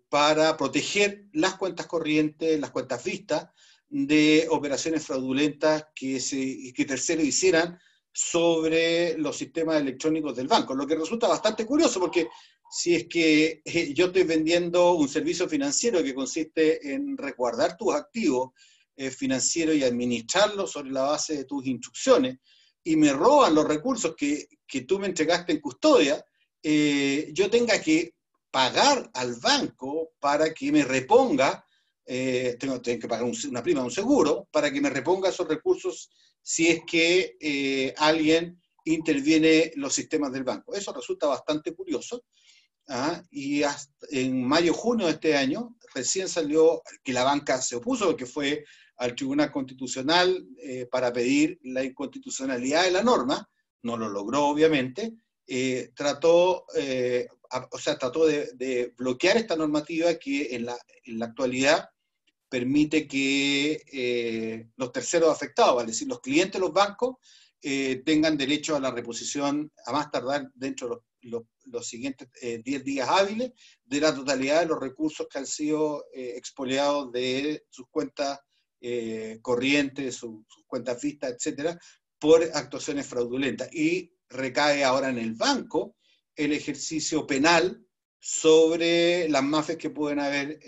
S3: para proteger las cuentas corrientes, las cuentas vistas, de operaciones fraudulentas que terceros hicieran sobre los sistemas electrónicos del banco, lo que resulta bastante curioso porque si es que yo estoy vendiendo un servicio financiero que consiste en resguardar tus activos financieros y administrarlos sobre la base de tus instrucciones, y me roban los recursos que tú me entregaste en custodia, yo tenga que pagar al banco para que me reponga, tengo que pagar una prima de un seguro, para que me reponga esos recursos si es que alguien interviene en los sistemas del banco. Eso resulta bastante curioso. Y hasta en mayo-junio de este año recién salió que la banca se opuso, porque fue al Tribunal Constitucional para pedir la inconstitucionalidad de la norma, no lo logró obviamente, trató de bloquear esta normativa que en la actualidad permite que los terceros afectados, es decir, los clientes de los bancos, tengan derecho a la reposición a más tardar dentro de los siguientes 10 días hábiles de la totalidad de los recursos que han sido expoliados de sus cuentas corrientes, sus cuentas vistas, etcétera, por actuaciones fraudulentas. Y recae ahora en el banco el ejercicio penal sobre las mafias que pueden haber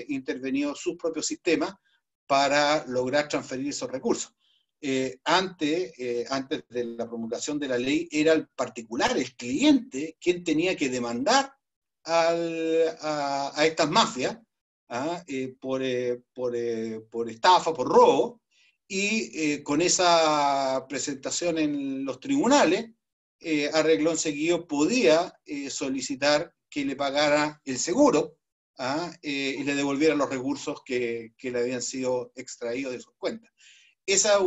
S3: intervenido sus propios sistemas para lograr transferir esos recursos. Antes de la promulgación de la ley, era el particular, el cliente, quien tenía que demandar a estas mafias por estafa, por robo, y con esa presentación en los tribunales, a renglón seguido podía solicitar que le pagara el seguro y le devolviera los recursos que le habían sido extraídos de sus cuentas. Esa es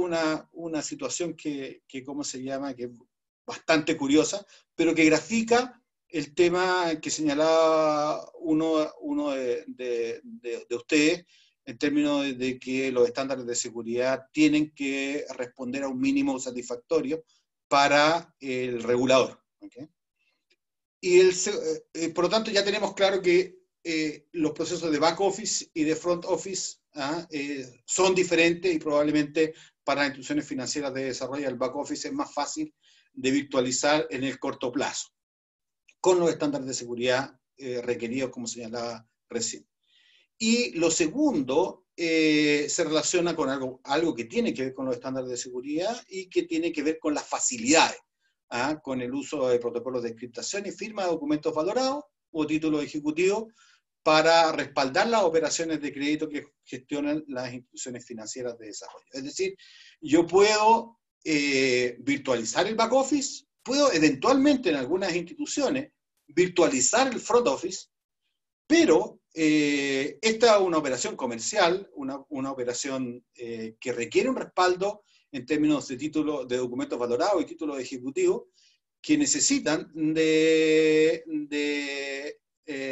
S3: una situación que ¿cómo se llama?, que es bastante curiosa, pero que grafica el tema que señalaba uno de ustedes, en términos de que los estándares de seguridad tienen que responder a un mínimo satisfactorio para el regulador. ¿Okay? Por lo tanto, ya tenemos claro que los procesos de back office y de front office son diferentes, y probablemente para las instituciones financieras de desarrollo el back office es más fácil de virtualizar en el corto plazo, con los estándares de seguridad requeridos, como señalaba recién. Y lo segundo se relaciona con algo que tiene que ver con los estándares de seguridad y que tiene que ver con las facilidades, con el uso de protocolos de encriptación y firma de documentos valorados o títulos ejecutivos para respaldar las operaciones de crédito que gestionan las instituciones financieras de desarrollo. Es decir, yo puedo virtualizar el back office, puedo eventualmente en algunas instituciones virtualizar el front office, pero esta es una operación comercial, una operación que requiere un respaldo en términos de títulos de documentos valorados y títulos ejecutivos, que necesitan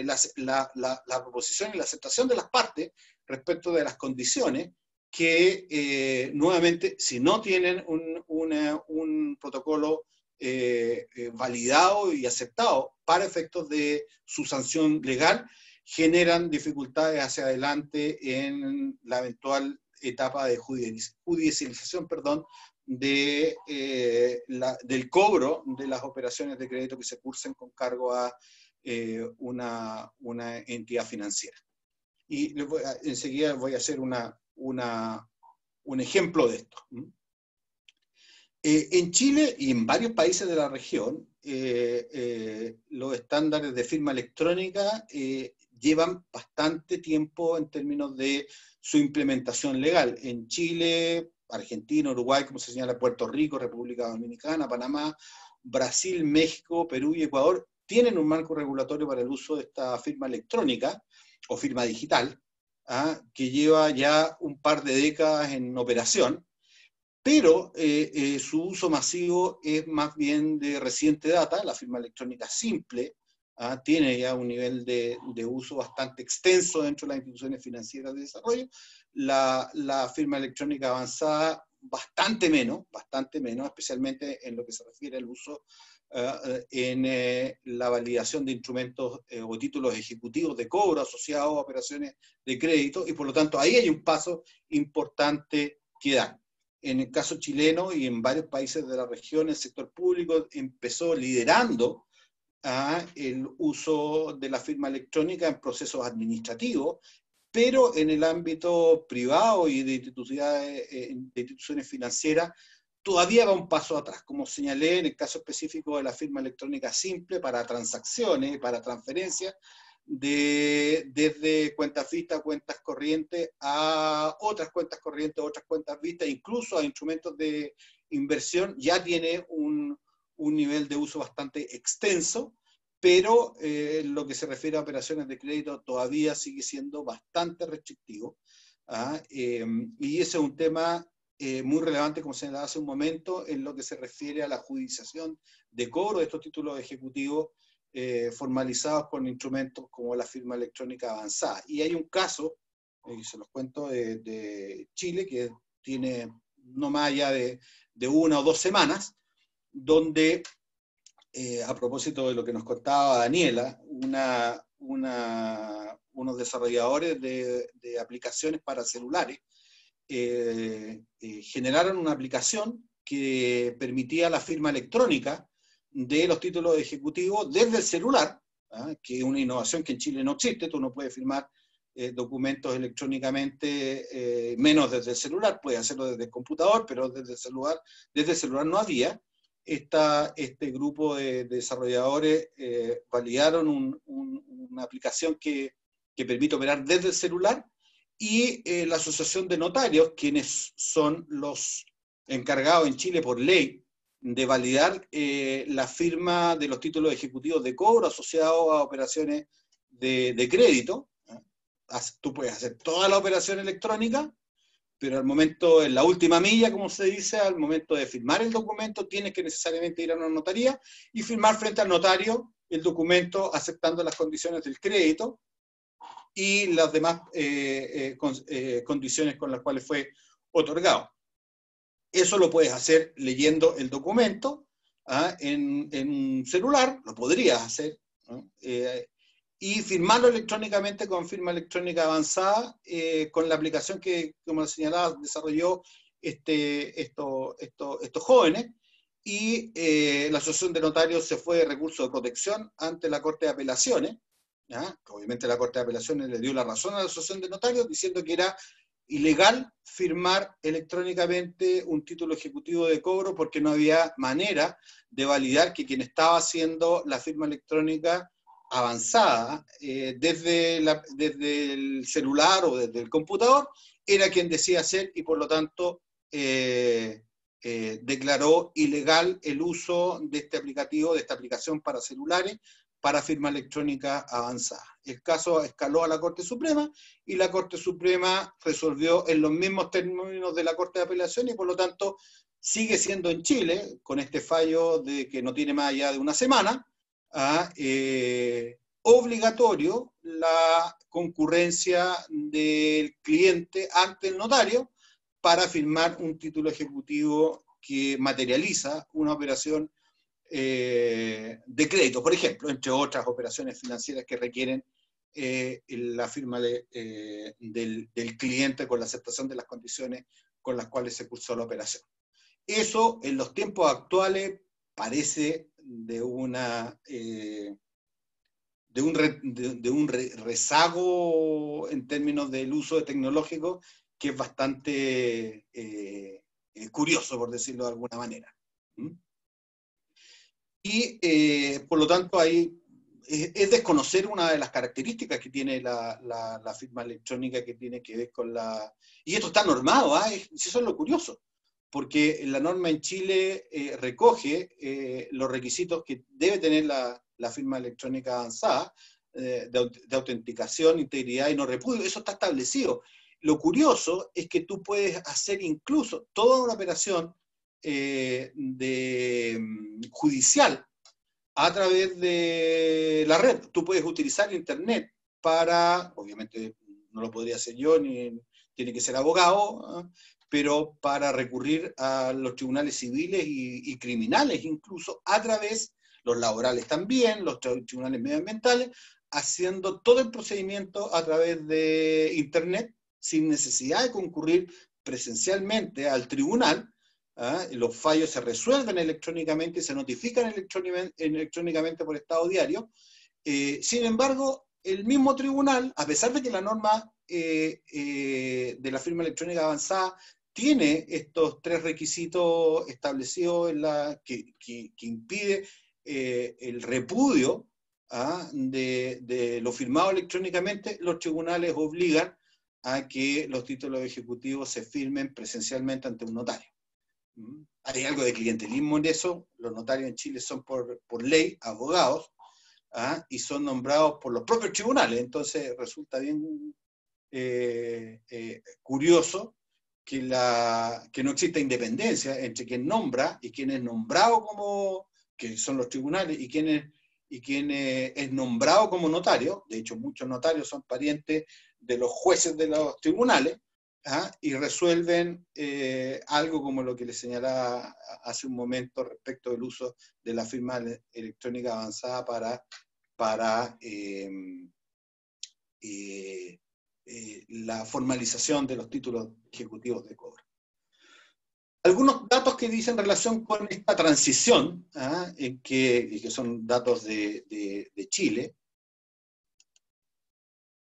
S3: la proposición y la aceptación de las partes respecto de las condiciones que, nuevamente, si no tienen un protocolo validado y aceptado para efectos de su sanción legal, generan dificultades hacia adelante en la eventual etapa de judicialización, del cobro de las operaciones de crédito que se cursen con cargo a una entidad financiera. Y enseguida voy a hacer un ejemplo de esto. En Chile y en varios países de la región, los estándares de firma electrónica llevan bastante tiempo en términos de su implementación legal. En Chile, Argentina, Uruguay, como se señala, Puerto Rico, República Dominicana, Panamá, Brasil, México, Perú y Ecuador tienen un marco regulatorio para el uso de esta firma electrónica o firma digital, que lleva ya un par de décadas en operación, pero su uso masivo es más bien de reciente data. La firma electrónica simple tiene ya un nivel de uso bastante extenso dentro de las instituciones financieras de desarrollo. La firma electrónica avanzada bastante menos, especialmente en lo que se refiere al uso en la validación de instrumentos o títulos ejecutivos de cobro asociados a operaciones de crédito, y por lo tanto ahí hay un paso importante que dar. En el caso chileno y en varios países de la región, el sector público empezó liderando el uso de la firma electrónica en procesos administrativos, pero en el ámbito privado y de instituciones financieras todavía va un paso atrás. Como señalé, en el caso específico de la firma electrónica simple para transacciones, para transferencias, desde cuentas vistas, cuentas corrientes, a otras cuentas corrientes, otras cuentas vistas, incluso a instrumentos de inversión, ya tiene un nivel de uso bastante extenso, pero lo que se refiere a operaciones de crédito todavía sigue siendo bastante restrictivo. Y ese es un tema muy relevante, como señalaba hace un momento, en lo que se refiere a la judicialización de cobro de estos títulos ejecutivos formalizados con instrumentos como la firma electrónica avanzada. Y hay un caso, se los cuento, de Chile, que tiene no más allá de 1 o 2 semanas, donde, a propósito de lo que nos contaba Daniela, unos desarrolladores de aplicaciones para celulares generaron una aplicación que permitía la firma electrónica de los títulos ejecutivos desde el celular, que es una innovación que en Chile no existe. Tú no puedes firmar documentos electrónicamente, menos desde el celular, puedes hacerlo desde el computador, pero desde el celular no había. Este grupo de desarrolladores validaron una aplicación que permite operar desde el celular, y la Asociación de Notarios, quienes son los encargados en Chile por ley de validar la firma de los títulos ejecutivos de cobro asociados a operaciones de crédito. Tú puedes hacer toda la operación electrónica, pero al momento, en la última milla, como se dice, al momento de firmar el documento, tienes que necesariamente ir a una notaría y firmar frente al notario el documento aceptando las condiciones del crédito y las demás condiciones con las cuales fue otorgado. Eso lo puedes hacer leyendo el documento en un celular, lo podrías hacer, ¿no? Y firmarlo electrónicamente con firma electrónica avanzada, con la aplicación que, como señalaba, desarrolló estos jóvenes, y la Asociación de Notarios se fue de recurso de protección ante la Corte de Apelaciones. Obviamente la Corte de Apelaciones le dio la razón a la Asociación de Notarios diciendo que era ilegal firmar electrónicamente un título ejecutivo de cobro porque no había manera de validar que quien estaba haciendo la firma electrónica avanzada desde el celular o desde el computador era quien decía hacer, y por lo tanto declaró ilegal el uso de este aplicativo, de esta aplicación para celulares, para firma electrónica avanzada. El caso escaló a la Corte Suprema, y la Corte Suprema resolvió en los mismos términos de la Corte de Apelación, y por lo tanto sigue siendo en Chile, con este fallo de que no tiene más allá de una semana, obligatorio la concurrencia del cliente ante el notario para firmar un título ejecutivo que materializa una operación de crédito, por ejemplo, entre otras operaciones financieras que requieren la firma del cliente con la aceptación de las condiciones con las cuales se cursó la operación. Eso en los tiempos actuales parece de un rezago en términos del uso tecnológico que es bastante curioso, por decirlo de alguna manera. Y por lo tanto ahí es desconocer una de las características que tiene la firma electrónica, que tiene que ver con la... Y esto está normado, eso es lo curioso, porque la norma en Chile recoge los requisitos que debe tener la firma electrónica avanzada, de autenticación, integridad y no repudio. Eso está establecido. Lo curioso es que tú puedes hacer incluso toda una operación judicial a través de la red. Tú puedes utilizar Internet para, obviamente no lo podría hacer yo, ni tiene que ser abogado, pero para recurrir a los tribunales civiles y criminales, incluso a través, los laborales también, los tribunales medioambientales, haciendo todo el procedimiento a través de Internet, sin necesidad de concurrir presencialmente al tribunal, los fallos se resuelven electrónicamente y se notifican electrónicamente por estado diario. Sin embargo, el mismo tribunal, a pesar de que la norma de la firma electrónica avanzada tiene estos 3 requisitos establecidos que impide el repudio de lo firmado electrónicamente, los tribunales obligan a que los títulos ejecutivos se firmen presencialmente ante un notario. Hay algo de clientelismo en eso. Los notarios en Chile son por ley abogados, y son nombrados por los propios tribunales. Entonces resulta bien curioso que no exista independencia entre quien nombra y quien es nombrado como, que son los tribunales, y quien es nombrado como notario. De hecho, muchos notarios son parientes de los jueces de los tribunales, y resuelven algo como lo que les señalaba hace un momento respecto del uso de la firma electrónica avanzada para la formalización de los títulos ejecutivos de cobro. Algunos datos que dicen relación con esta transición, que son datos de Chile.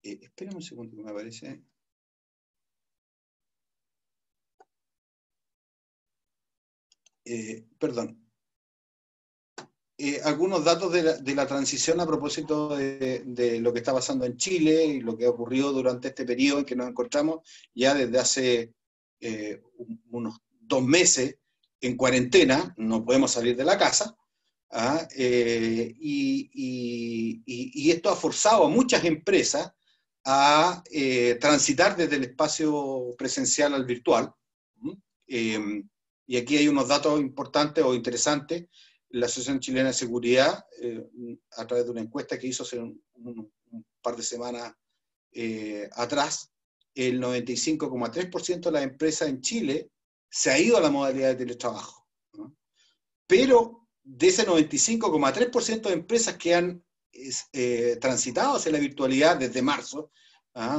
S3: Espérenme un segundo que me aparece. Perdón. Algunos datos de la transición a propósito de lo que está pasando en Chile y lo que ha ocurrido durante este periodo en que nos encontramos ya desde hace unos 2 meses en cuarentena, no podemos salir de la casa, y esto ha forzado a muchas empresas a transitar desde el espacio presencial al virtual. Y aquí hay unos datos importantes o interesantes. La Asociación Chilena de Seguridad, a través de una encuesta que hizo hace un par de semanas atrás, el 95,3% de las empresas en Chile se ha ido a la modalidad de teletrabajo, ¿no? Pero de ese 95,3% de empresas que han transitado hacia la virtualidad desde marzo,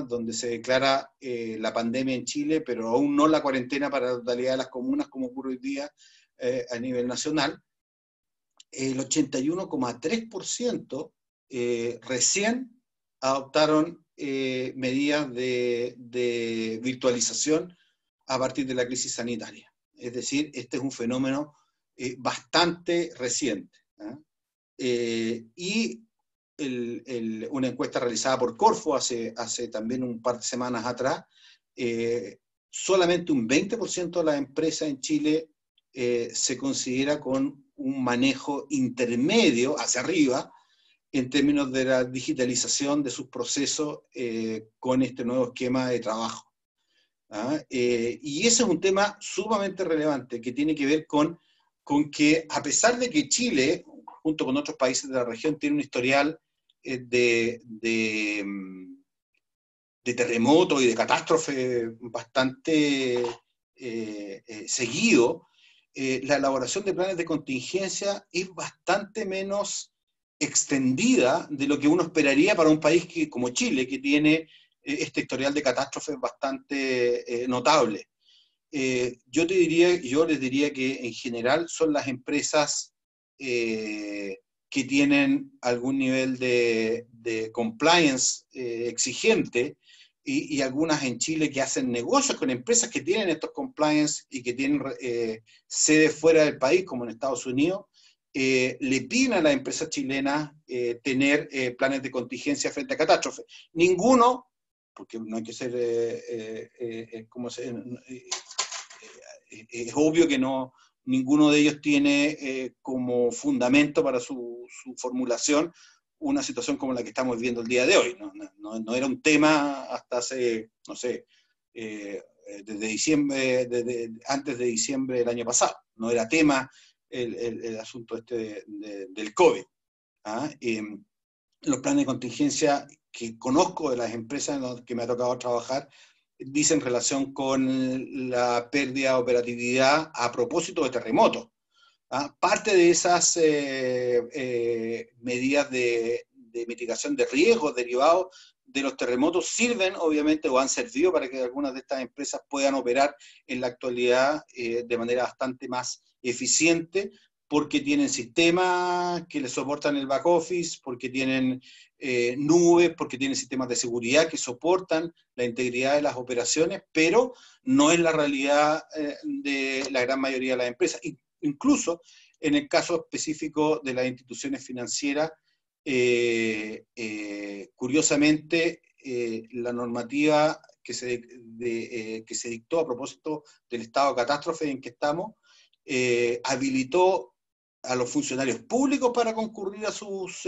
S3: donde se declara la pandemia en Chile, pero aún no la cuarentena para la totalidad de las comunas, como ocurre hoy día a nivel nacional, el 81,3% recién adoptaron medidas de virtualización a partir de la crisis sanitaria. Es decir, este es un fenómeno bastante reciente. Y una encuesta realizada por Corfo hace también un par de semanas atrás, solamente un 20% de las empresas en Chile se considera con un manejo intermedio hacia arriba en términos de la digitalización de sus procesos con este nuevo esquema de trabajo. Y ese es un tema sumamente relevante que tiene que ver con que, a pesar de que Chile, junto con otros países de la región, tiene un historial de terremotos y de catástrofe bastante seguido, la elaboración de planes de contingencia es bastante menos extendida de lo que uno esperaría para un país como Chile, que tiene este historial de catástrofes bastante notable. Yo les diría que en general son las empresas que tienen algún nivel de compliance exigente, y algunas en Chile que hacen negocios con empresas que tienen estos compliance y que tienen sede fuera del país, como en Estados Unidos, le piden a las empresas chilenas tener planes de contingencia frente a catástrofes. Ninguno, porque no hay que ser, es obvio que ninguno de ellos tiene como fundamento para su formulación una situación como la que estamos viviendo el día de hoy. No era un tema hasta hace, no sé, desde diciembre, antes de diciembre del año pasado. No era tema el asunto del COVID. Los planes de contingencia que conozco de las empresas en las que me ha tocado trabajar dicen relación con la pérdida de operatividad a propósito de terremotos. Parte de esas medidas de mitigación de riesgos derivados de los terremotos sirven, obviamente, o han servido para que algunas de estas empresas puedan operar en la actualidad de manera bastante más eficiente, porque tienen sistemas que les soportan el back office, porque tienen nubes, porque tienen sistemas de seguridad que soportan la integridad de las operaciones, pero no es la realidad de la gran mayoría de las empresas. Incluso en el caso específico de las instituciones financieras, curiosamente, la normativa que se dictó a propósito del estado de catástrofe en que estamos, habilitó a los funcionarios públicos para concurrir a sus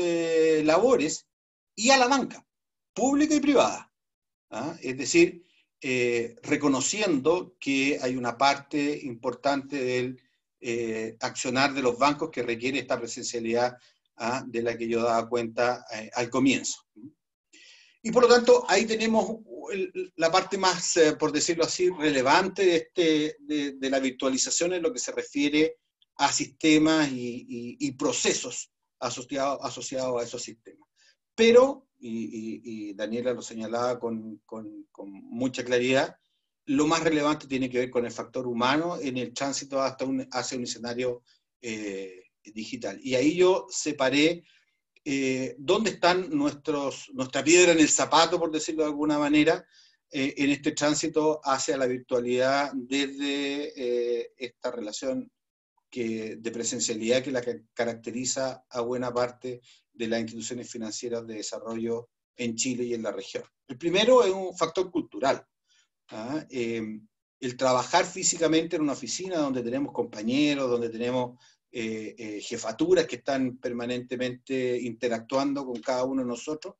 S3: labores y a la banca, pública y privada. ¿Ah? Es decir, reconociendo que hay una parte importante del accionar de los bancos que requiere esta presencialidad de la que yo daba cuenta al comienzo. Y por lo tanto, ahí tenemos la parte más, por decirlo así, relevante de la virtualización en lo que se refiere a sistemas y procesos asociados a esos sistemas. Pero, y Daniela lo señalaba con mucha claridad, lo más relevante tiene que ver con el factor humano en el tránsito hacia un escenario digital. Y ahí yo separé dónde están nuestra piedra en el zapato, por decirlo de alguna manera, en este tránsito hacia la virtualidad desde esta relación de presencialidad que la que caracteriza a buena parte de las instituciones financieras de desarrollo en Chile y en la región. El primero es un factor cultural. El trabajar físicamente en una oficina donde tenemos compañeros, donde tenemos jefaturas que están permanentemente interactuando con cada uno de nosotros,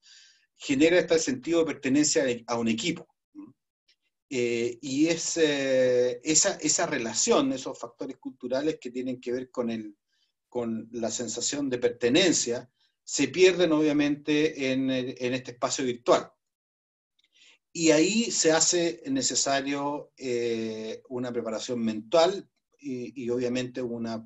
S3: genera este sentido de pertenencia a un equipo. Y es esa relación, esos factores culturales que tienen que ver con la sensación de pertenencia, se pierden obviamente en este espacio virtual. Y ahí se hace necesario una preparación mental y obviamente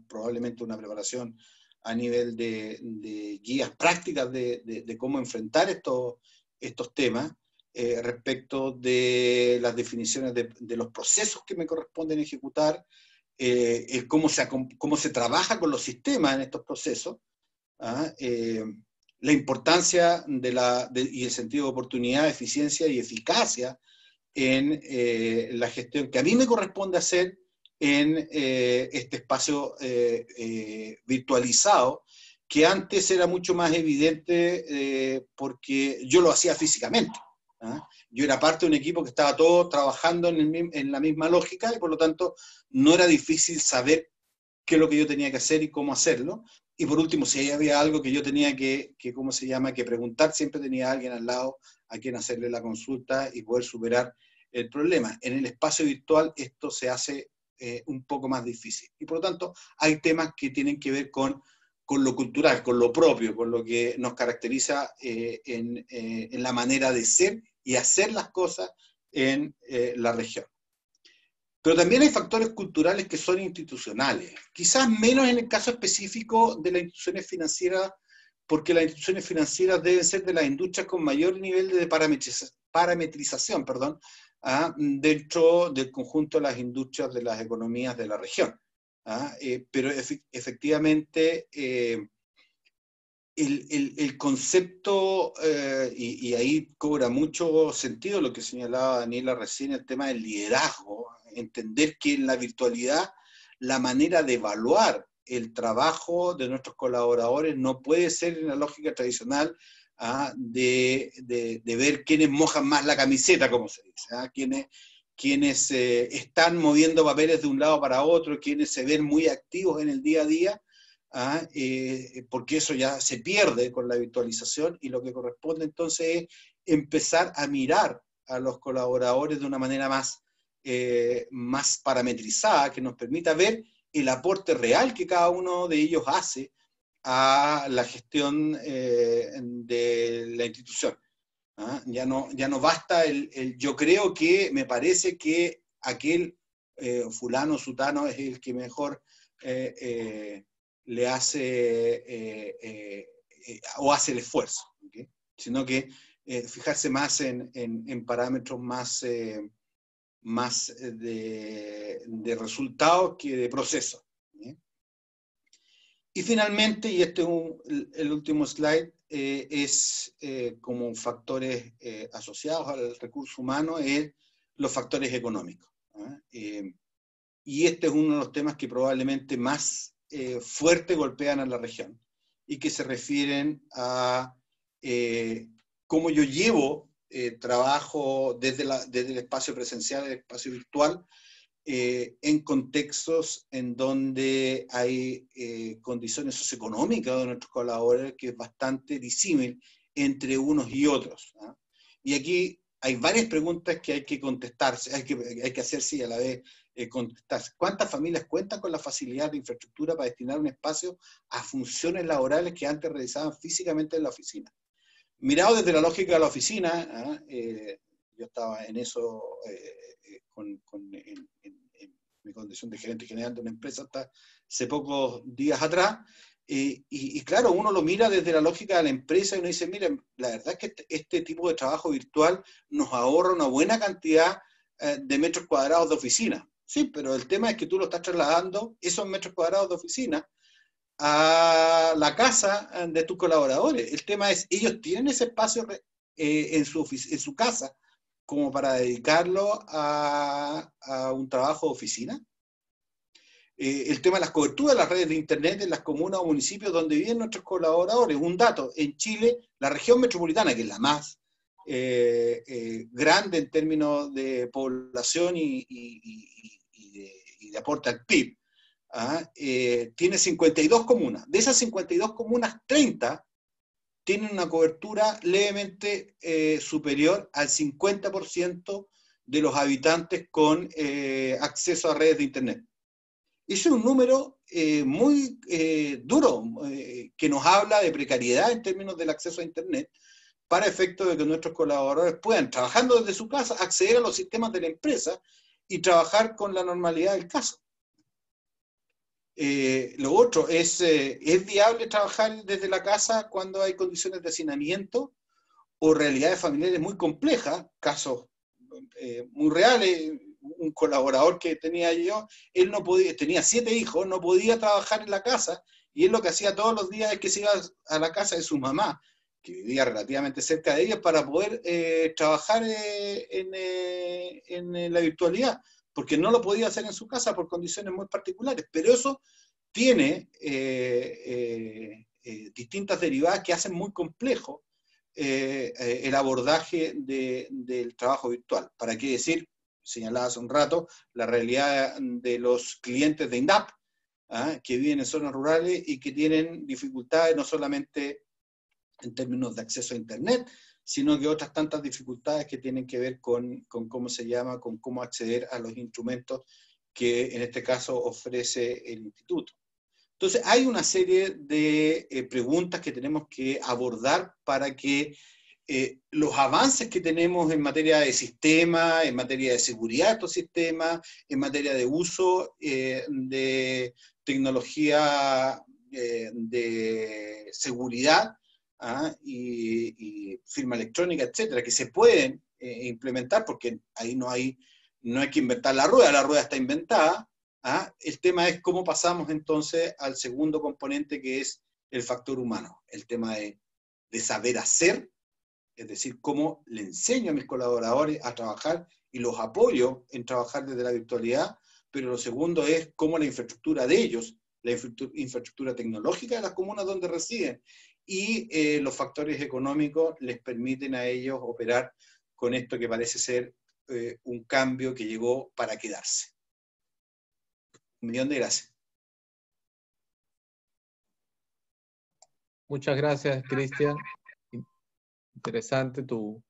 S3: probablemente una preparación a nivel de guías prácticas de cómo enfrentar estos temas respecto de las definiciones de los procesos que me corresponden ejecutar, cómo se trabaja con los sistemas en estos procesos, la importancia y el sentido de oportunidad, eficiencia y eficacia en la gestión que a mí me corresponde hacer en este espacio virtualizado, que antes era mucho más evidente porque yo lo hacía físicamente. Yo era parte de un equipo que estaba todos trabajando en la misma lógica y por lo tanto no era difícil saber qué es lo que yo tenía que hacer y cómo hacerlo. Y por último, si había algo que yo tenía que preguntar, siempre tenía a alguien al lado a quien hacerle la consulta y poder superar el problema. En el espacio virtual esto se hace un poco más difícil. Y por lo tanto, hay temas que tienen que ver con lo cultural, con lo propio, con lo que nos caracteriza en la manera de ser y hacer las cosas en la región. Pero también hay factores culturales que son institucionales, quizás menos en el caso específico de las instituciones financieras, porque las instituciones financieras deben ser de las industrias con mayor nivel de parametrización, dentro del conjunto de las industrias de las economías de la región. Pero efectivamente el concepto, y ahí cobra mucho sentido lo que señalaba Daniela recién, el tema del liderazgo, entender que en la virtualidad la manera de evaluar el trabajo de nuestros colaboradores no puede ser en la lógica tradicional de ver quiénes mojan más la camiseta, como se dice, quienes están moviendo papeles de un lado para otro, quienes se ven muy activos en el día a día, porque eso ya se pierde con la virtualización y lo que corresponde entonces es empezar a mirar a los colaboradores de una manera más parametrizada, que nos permita ver el aporte real que cada uno de ellos hace a la gestión de la institución. Ya no basta yo creo que, me parece que aquel fulano, sutano es el que mejor le hace o hace el esfuerzo, ¿okay? Sino que fijarse más en parámetros más de resultados que de proceso. Y finalmente, y este es el último slide, es como factores asociados al recurso humano, es los factores económicos. Y este es uno de los temas que probablemente más fuerte golpean a la región y que se refieren a cómo yo llevo trabajo desde el espacio presencial al espacio virtual en contextos en donde hay condiciones socioeconómicas de nuestros colaboradores que es bastante disímil entre unos y otros. Y aquí hay varias preguntas que hay que contestarse, hay que hacerse y a la vez contestarse. ¿Cuántas familias cuentan con la facilidad de infraestructura para destinar un espacio a funciones laborales que antes realizaban físicamente en la oficina? Mirado desde la lógica de la oficina, yo estaba en eso en mi condición de gerente general de una empresa hasta hace pocos días atrás, y claro, uno lo mira desde la lógica de la empresa y uno dice, miren, la verdad es que este tipo de trabajo virtual nos ahorra una buena cantidad de metros cuadrados de oficina. Sí, pero el tema es que tú lo estás trasladando, esos metros cuadrados de oficina, a la casa de tus colaboradores. El tema es, ellos tienen ese espacio en su casa como para dedicarlo a un trabajo de oficina. El tema de las coberturas de las redes de internet en las comunas o municipios donde viven nuestros colaboradores. Un dato, en Chile, la región metropolitana, que es la más grande en términos de población y de aporte al PIB, tiene 52 comunas. De esas 52 comunas, 30 tienen una cobertura levemente superior al 50% de los habitantes con acceso a redes de internet. Ese es un número muy duro, que nos habla de precariedad en términos del acceso a internet, para efecto de que nuestros colaboradores puedan, trabajando desde su casa, acceder a los sistemas de la empresa y trabajar con la normalidad del caso. Lo otro es viable trabajar desde la casa cuando hay condiciones de hacinamiento o realidades familiares muy complejas, casos muy reales. Un colaborador que tenía yo, él no podía, tenía 7 hijos, no podía trabajar en la casa, y él lo que hacía todos los días es que se iba a la casa de su mamá, que vivía relativamente cerca de ella, para poder trabajar en la virtualidad, porque no lo podía hacer en su casa por condiciones muy particulares. Pero eso tiene distintas derivadas que hacen muy complejo el abordaje del trabajo virtual. ¿Para qué decir? Señalaba hace un rato, la realidad de los clientes de INDAP, que viven en zonas rurales y que tienen dificultades no solamente en términos de acceso a Internet, sino que otras tantas dificultades que tienen que ver con cómo se llama, con cómo acceder a los instrumentos que en este caso ofrece el instituto. Entonces, hay una serie de preguntas que tenemos que abordar para que los avances que tenemos en materia de sistema, en materia de seguridad de estos sistemas, en materia de uso de tecnología de seguridad y firma electrónica, etcétera, que se pueden implementar, porque ahí no hay que inventar la rueda está inventada. El tema es cómo pasamos entonces al segundo componente, que es el factor humano, el tema de saber hacer. Es decir, cómo le enseño a mis colaboradores a trabajar y los apoyo en trabajar desde la virtualidad, pero lo segundo es cómo la infraestructura de ellos, la infraestructura tecnológica de las comunas donde residen y los factores económicos les permiten a ellos operar con esto que parece ser un cambio que llegó para quedarse. 1.000.000 de gracias.
S1: Muchas gracias, Cristian. Interesante tu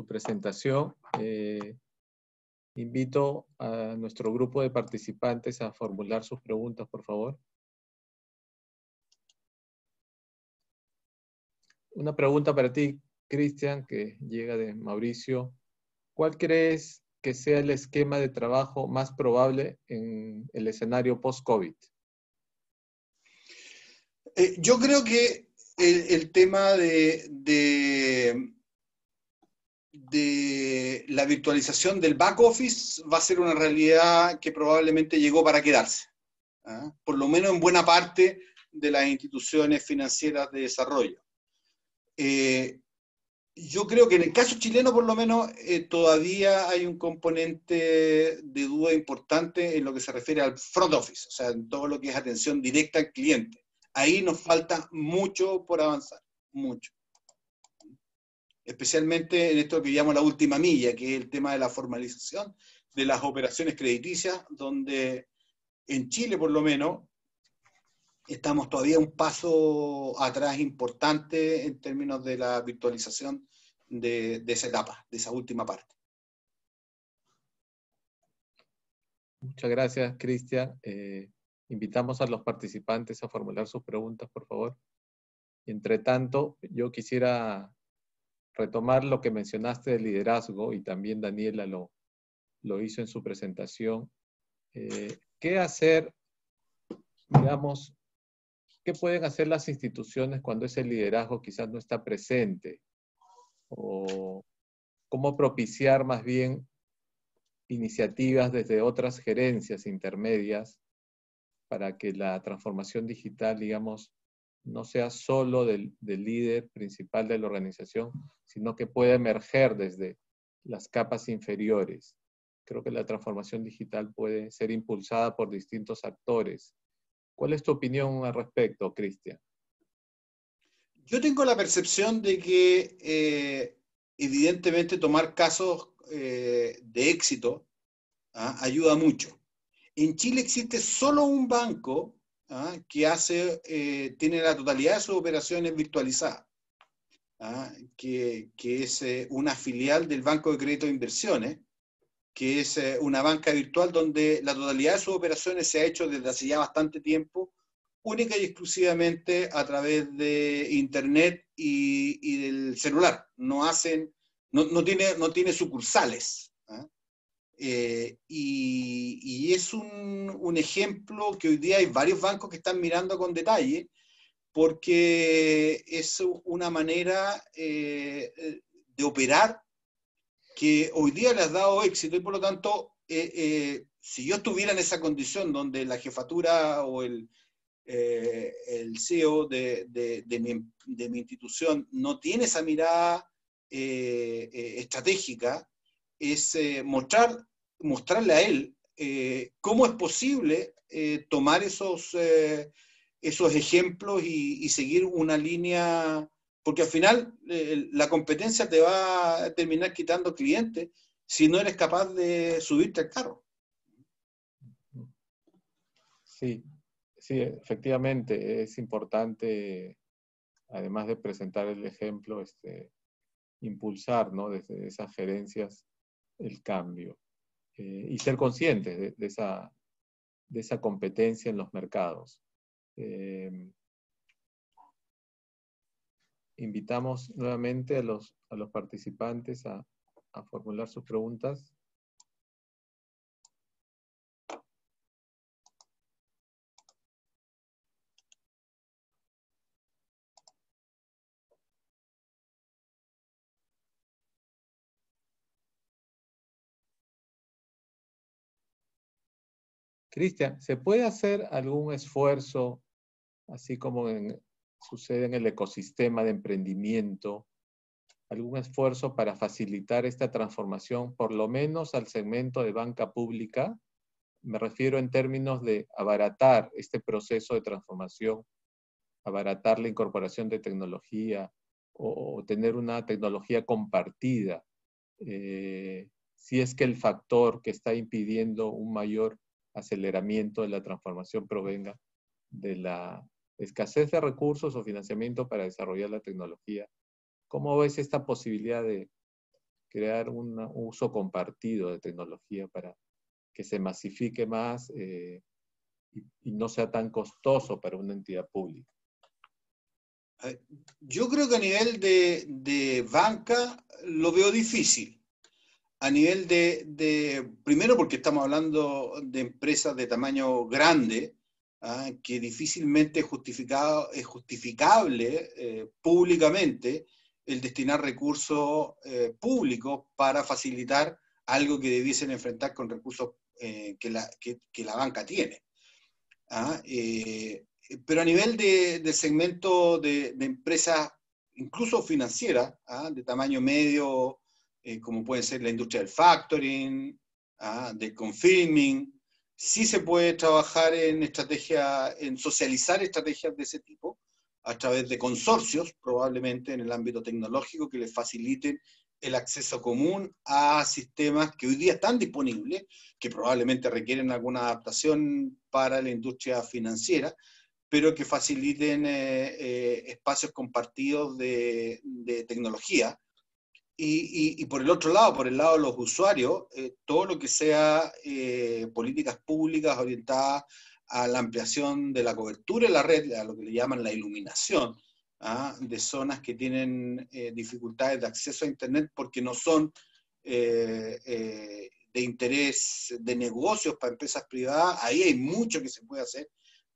S1: presentación. Invito a nuestro grupo de participantes a formular sus preguntas, por favor. Una pregunta para ti, Cristian, que llega de Mauricio. ¿Cuál crees que sea el esquema de trabajo más probable en el escenario post-COVID?
S3: Yo creo que el tema de la virtualización del back office va a ser una realidad que probablemente llegó para quedarse, ¿ah? Por lo menos en buena parte de las instituciones financieras de desarrollo. Yo creo que en el caso chileno, por lo menos, todavía hay un componente de duda importante en lo que se refiere al front office, o sea, en todo lo que es atención directa al cliente. Ahí nos falta mucho por avanzar, mucho. Especialmente en esto que llamo la última milla, que es el tema de la formalización de las operaciones crediticias, donde en Chile, por lo menos, estamos todavía un paso atrás importante en términos de la virtualización de esa etapa, de esa última parte.
S1: Muchas gracias, Cristian. Invitamos a los participantes a formular sus preguntas, por favor. Y entre tanto, yo quisiera retomar lo que mencionaste del liderazgo, y también Daniela lo hizo en su presentación. ¿Qué hacer, digamos, qué pueden hacer las instituciones cuando ese liderazgo quizás no está presente? ¿O cómo propiciar más bien iniciativas desde otras gerencias intermedias para que la transformación digital, digamos, no sea solo del líder principal de la organización, sino que pueda emerger desde las capas inferiores? Creo que la transformación digital puede ser impulsada por distintos actores. ¿Cuál es tu opinión al respecto, Cristian?
S3: Yo tengo la percepción de que evidentemente tomar casos de éxito ayuda mucho. En Chile existe solo un banco que tiene la totalidad de sus operaciones virtualizadas, que es una filial del Banco de Crédito de Inversiones, que es una banca virtual donde la totalidad de sus operaciones se ha hecho desde hace ya bastante tiempo, única y exclusivamente a través de Internet y del celular. No tiene sucursales. Y es un ejemplo que hoy día hay varios bancos que están mirando con detalle, porque es una manera de operar que hoy día le has dado éxito, y por lo tanto, si yo estuviera en esa condición donde la jefatura o el CEO de mi institución no tiene esa mirada estratégica, es mostrarle a él cómo es posible tomar esos ejemplos y seguir una línea, porque al final la competencia te va a terminar quitando clientes si no eres capaz de subirte al carro.
S1: Sí, sí, efectivamente es importante, además de presentar el ejemplo, impulsar, ¿no?, desde esas gerencias el cambio y ser conscientes de esa competencia en los mercados. Invitamos nuevamente a los participantes a formular sus preguntas. Cristian, ¿se puede hacer algún esfuerzo, así como sucede en el ecosistema de emprendimiento, algún esfuerzo para facilitar esta transformación, por lo menos al segmento de banca pública? Me refiero en términos de abaratar este proceso de transformación, abaratar la incorporación de tecnología o tener una tecnología compartida, si es que el factor que está impidiendo un mayor aceleramiento de la transformación provenga de la escasez de recursos o financiamiento para desarrollar la tecnología. ¿Cómo ves esta posibilidad de crear un uso compartido de tecnología para que se masifique más y no sea tan costoso para una entidad pública?
S3: Yo creo que a nivel de banca lo veo difícil. A nivel primero porque estamos hablando de empresas de tamaño grande, que difícilmente es justificable públicamente el destinar recursos públicos para facilitar algo que debiesen enfrentar con recursos que la banca tiene. ¿Ah? Pero a nivel del segmento de empresas, incluso financieras, ¿ah? De tamaño medio, como puede ser la industria del factoring, ¿ah? Del confirming, sí se puede trabajar en socializar estrategias de ese tipo, a través de consorcios, probablemente en el ámbito tecnológico, que les faciliten el acceso común a sistemas que hoy día están disponibles, que probablemente requieren alguna adaptación para la industria financiera, pero que faciliten espacios compartidos de tecnología. Y por el otro lado, por el lado de los usuarios, todo lo que sea políticas públicas orientadas a la ampliación de la cobertura en la red, a lo que le llaman la iluminación, ¿ah? De zonas que tienen dificultades de acceso a Internet porque no son de interés de negocios para empresas privadas. Ahí hay mucho que se puede hacer.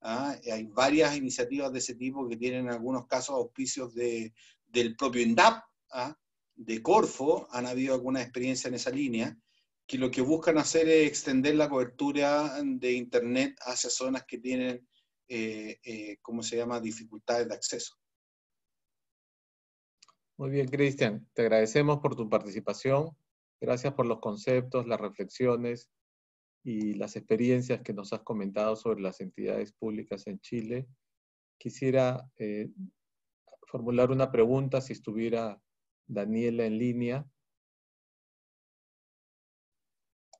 S3: ¿Ah? Hay varias iniciativas de ese tipo que tienen en algunos casos auspicios del propio INDAP, ¿ah? De Corfo, han habido alguna experiencia en esa línea, que lo que buscan hacer es extender la cobertura de Internet hacia zonas que tienen, ¿cómo se llama?, dificultades de acceso.
S1: Muy bien, Cristian. Te agradecemos por tu participación. Gracias por los conceptos, las reflexiones y las experiencias que nos has comentado sobre las entidades públicas en Chile. Quisiera formular una pregunta si estuviera Daniela en línea.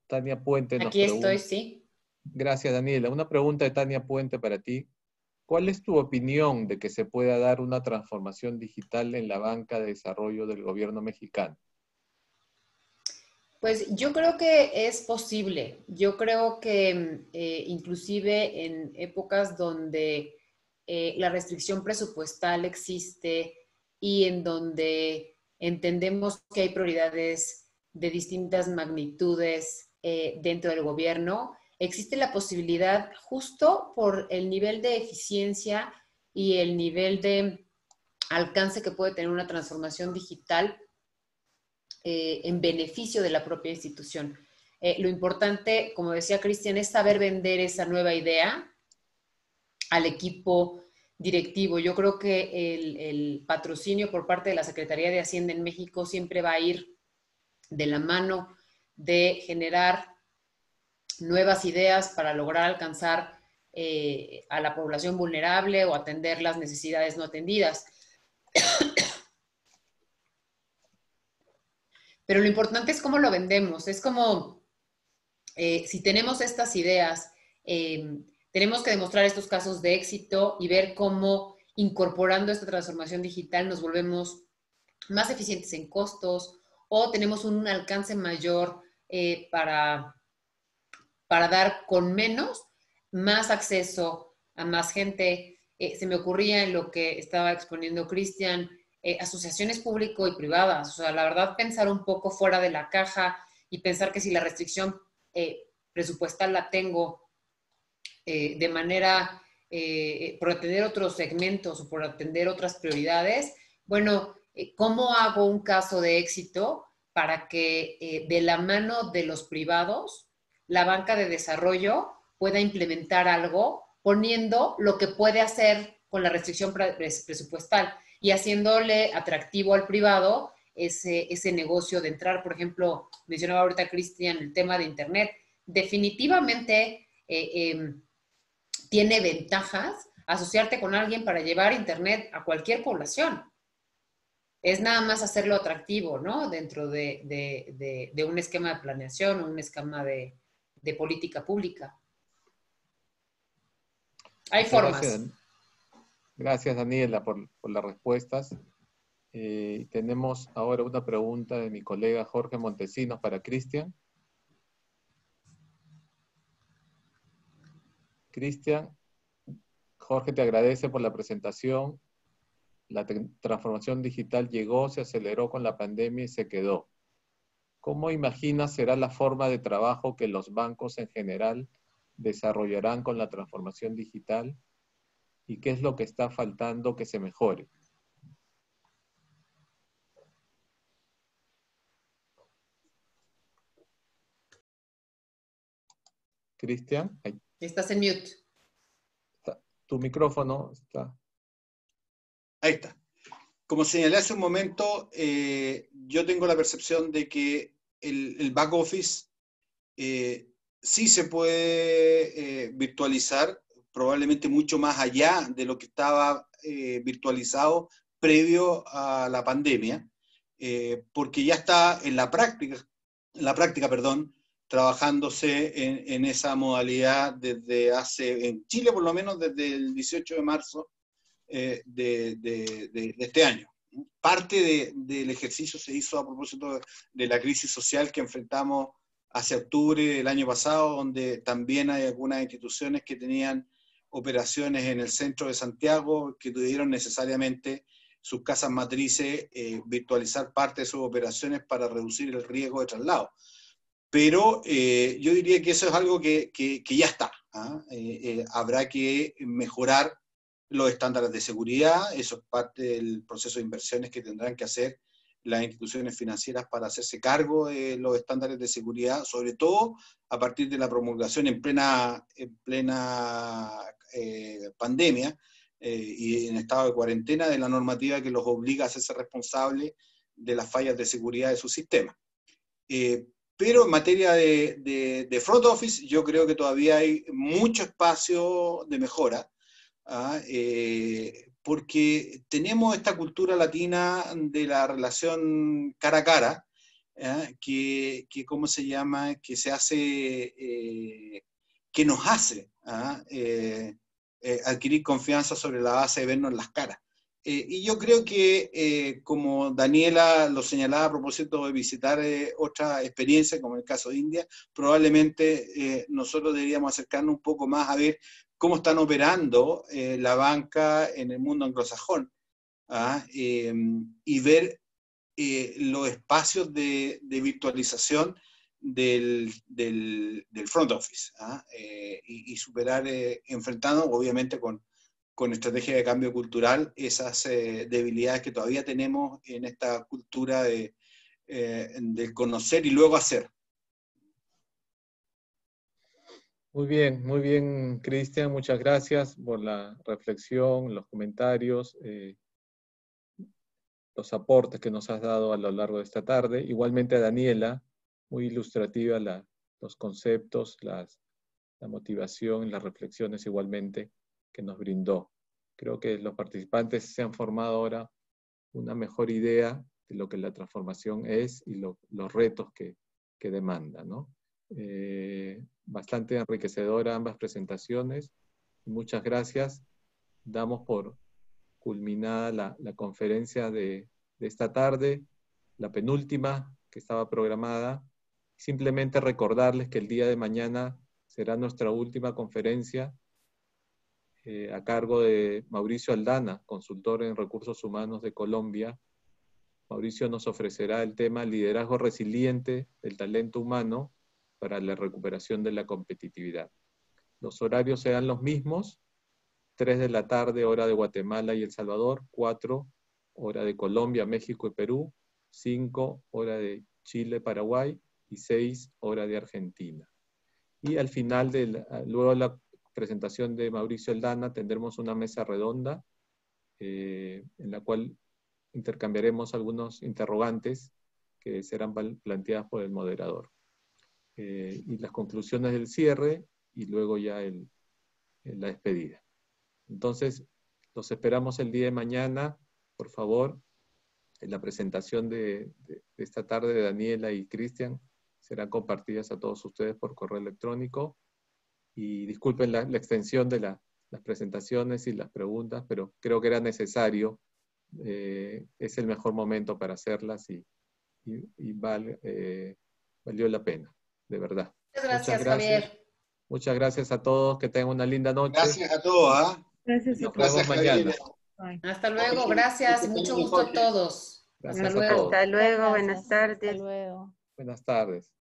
S1: Tania Puente nos
S2: Aquí
S1: pregunta.
S2: estoy, sí.
S1: Gracias, Daniela. Una pregunta de Tania Puente para ti. ¿Cuál es tu opinión de que se pueda dar una transformación digital en la banca de desarrollo del gobierno mexicano?
S2: Pues yo creo que es posible. Yo creo que inclusive en épocas donde la restricción presupuestal existe y en donde entendemos que hay prioridades de distintas magnitudes dentro del gobierno, existe la posibilidad, justo por el nivel de eficiencia y el nivel de alcance que puede tener una transformación digital, en beneficio de la propia institución. Lo importante, como decía Cristian, es saber vender esa nueva idea al equipo directivo. Yo creo que el patrocinio por parte de la Secretaría de Hacienda en México siempre va a ir de la mano de generar nuevas ideas para lograr alcanzar a la población vulnerable o atender las necesidades no atendidas. Pero lo importante es cómo lo vendemos. Es como, si tenemos estas ideas, tenemos que demostrar estos casos de éxito y ver cómo incorporando esta transformación digital nos volvemos más eficientes en costos o tenemos un alcance mayor para dar con menos más acceso a más gente. Se me ocurría en lo que estaba exponiendo Cristian, asociaciones público y privadas. O sea, la verdad, pensar un poco fuera de la caja y pensar que si la restricción presupuestal la tengo de manera por atender otros segmentos o por atender otras prioridades, bueno, ¿cómo hago un caso de éxito para que de la mano de los privados la banca de desarrollo pueda implementar algo poniendo lo que puede hacer con la restricción presupuestal y haciéndole atractivo al privado ese negocio de entrar? Por ejemplo, mencionaba ahorita Cristian el tema de Internet. Definitivamente tiene ventajas asociarte con alguien para llevar Internet a cualquier población. Es nada más hacerlo atractivo, ¿no? Dentro de un esquema de planeación o un esquema de política pública. Hay formas.
S1: Gracias, Daniela, por las respuestas. Tenemos ahora una pregunta de mi colega Jorge Montesinos para Cristian. Cristian, Jorge te agradece por la presentación. La transformación digital llegó, se aceleró con la pandemia y se quedó. ¿Cómo imaginas será la forma de trabajo que los bancos en general desarrollarán con la transformación digital? ¿Y qué es lo que está faltando que se mejore? Cristian, ahí
S2: Estás en mute.
S1: está. Tu micrófono está.
S3: Ahí está. Como señalé hace un momento, yo tengo la percepción de que el back office sí se puede virtualizar, probablemente mucho más allá de lo que estaba virtualizado previo a la pandemia, porque ya está en la práctica, trabajándose en esa modalidad desde en Chile por lo menos desde el 18 de marzo de este año. Parte del ejercicio se hizo a propósito de la crisis social que enfrentamos hacia octubre del año pasado, donde también hay algunas instituciones que tenían operaciones en el centro de Santiago que tuvieron necesariamente sus casas matrices virtualizar parte de sus operaciones para reducir el riesgo de traslado. Pero yo diría que eso es algo que ya está. Habrá que mejorar los estándares de seguridad, eso es parte del proceso de inversiones que tendrán que hacer las instituciones financieras para hacerse cargo de los estándares de seguridad, sobre todo a partir de la promulgación en plena pandemia y en estado de cuarentena de la normativa que los obliga a hacerse responsables de las fallas de seguridad de su sistema. Pero en materia de front office, yo creo que todavía hay mucho espacio de mejora, porque tenemos esta cultura latina de la relación cara a cara, que ¿cómo se llama? Que se hace, que nos hace adquirir confianza sobre la base de vernos las caras. Y yo creo que, como Daniela lo señalaba a propósito de visitar otra experiencia, como el caso de India, probablemente nosotros deberíamos acercarnos un poco más a ver cómo están operando la banca en el mundo anglosajón, y ver los espacios de virtualización del front office, y superar, enfrentando obviamente con estrategia de cambio cultural, esas debilidades que todavía tenemos en esta cultura de conocer y luego hacer.
S1: Muy bien, Cristian, muchas gracias por la reflexión, los comentarios, los aportes que nos has dado a lo largo de esta tarde. Igualmente a Daniela, muy ilustrativa los conceptos, la motivación, las reflexiones igualmente que nos brindó. Creo que los participantes se han formado ahora una mejor idea de lo que la transformación es y los retos que demanda, ¿no? Bastante enriquecedora ambas presentaciones. Muchas gracias. Damos por culminada la conferencia de esta tarde, la penúltima que estaba programada. Simplemente recordarles que el día de mañana será nuestra última conferencia a cargo de Mauricio Aldana, consultor en recursos humanos de Colombia. Mauricio nos ofrecerá el tema liderazgo resiliente del talento humano para la recuperación de la competitividad. Los horarios serán los mismos: 3 de la tarde, hora de Guatemala y El Salvador; 4, hora de Colombia, México y Perú; 5, hora de Chile, Paraguay; y 6, hora de Argentina. Y al final, luego de la presentación de Mauricio Aldana, tendremos una mesa redonda en la cual intercambiaremos algunos interrogantes que serán planteadas por el moderador. Y las conclusiones del cierre y luego ya la despedida. Entonces, los esperamos el día de mañana, por favor. En la presentación de esta tarde de Daniela y Cristian serán compartidas a todos ustedes por correo electrónico. Y disculpen la extensión de las presentaciones y las preguntas, pero creo que era necesario. Es el mejor momento para hacerlas y valió la pena, de verdad.
S2: Muchas gracias, Javier.
S1: Muchas gracias a todos, que tengan una linda noche.
S3: Gracias a todos.
S4: Gracias.
S1: Nos vemos mañana.
S2: Hasta luego, gracias y mucho gusto a todos.
S1: Gracias a todos.
S4: Hasta luego,
S5: Gracias.
S4: buenas tardes.
S5: Hasta luego.
S1: Buenas tardes.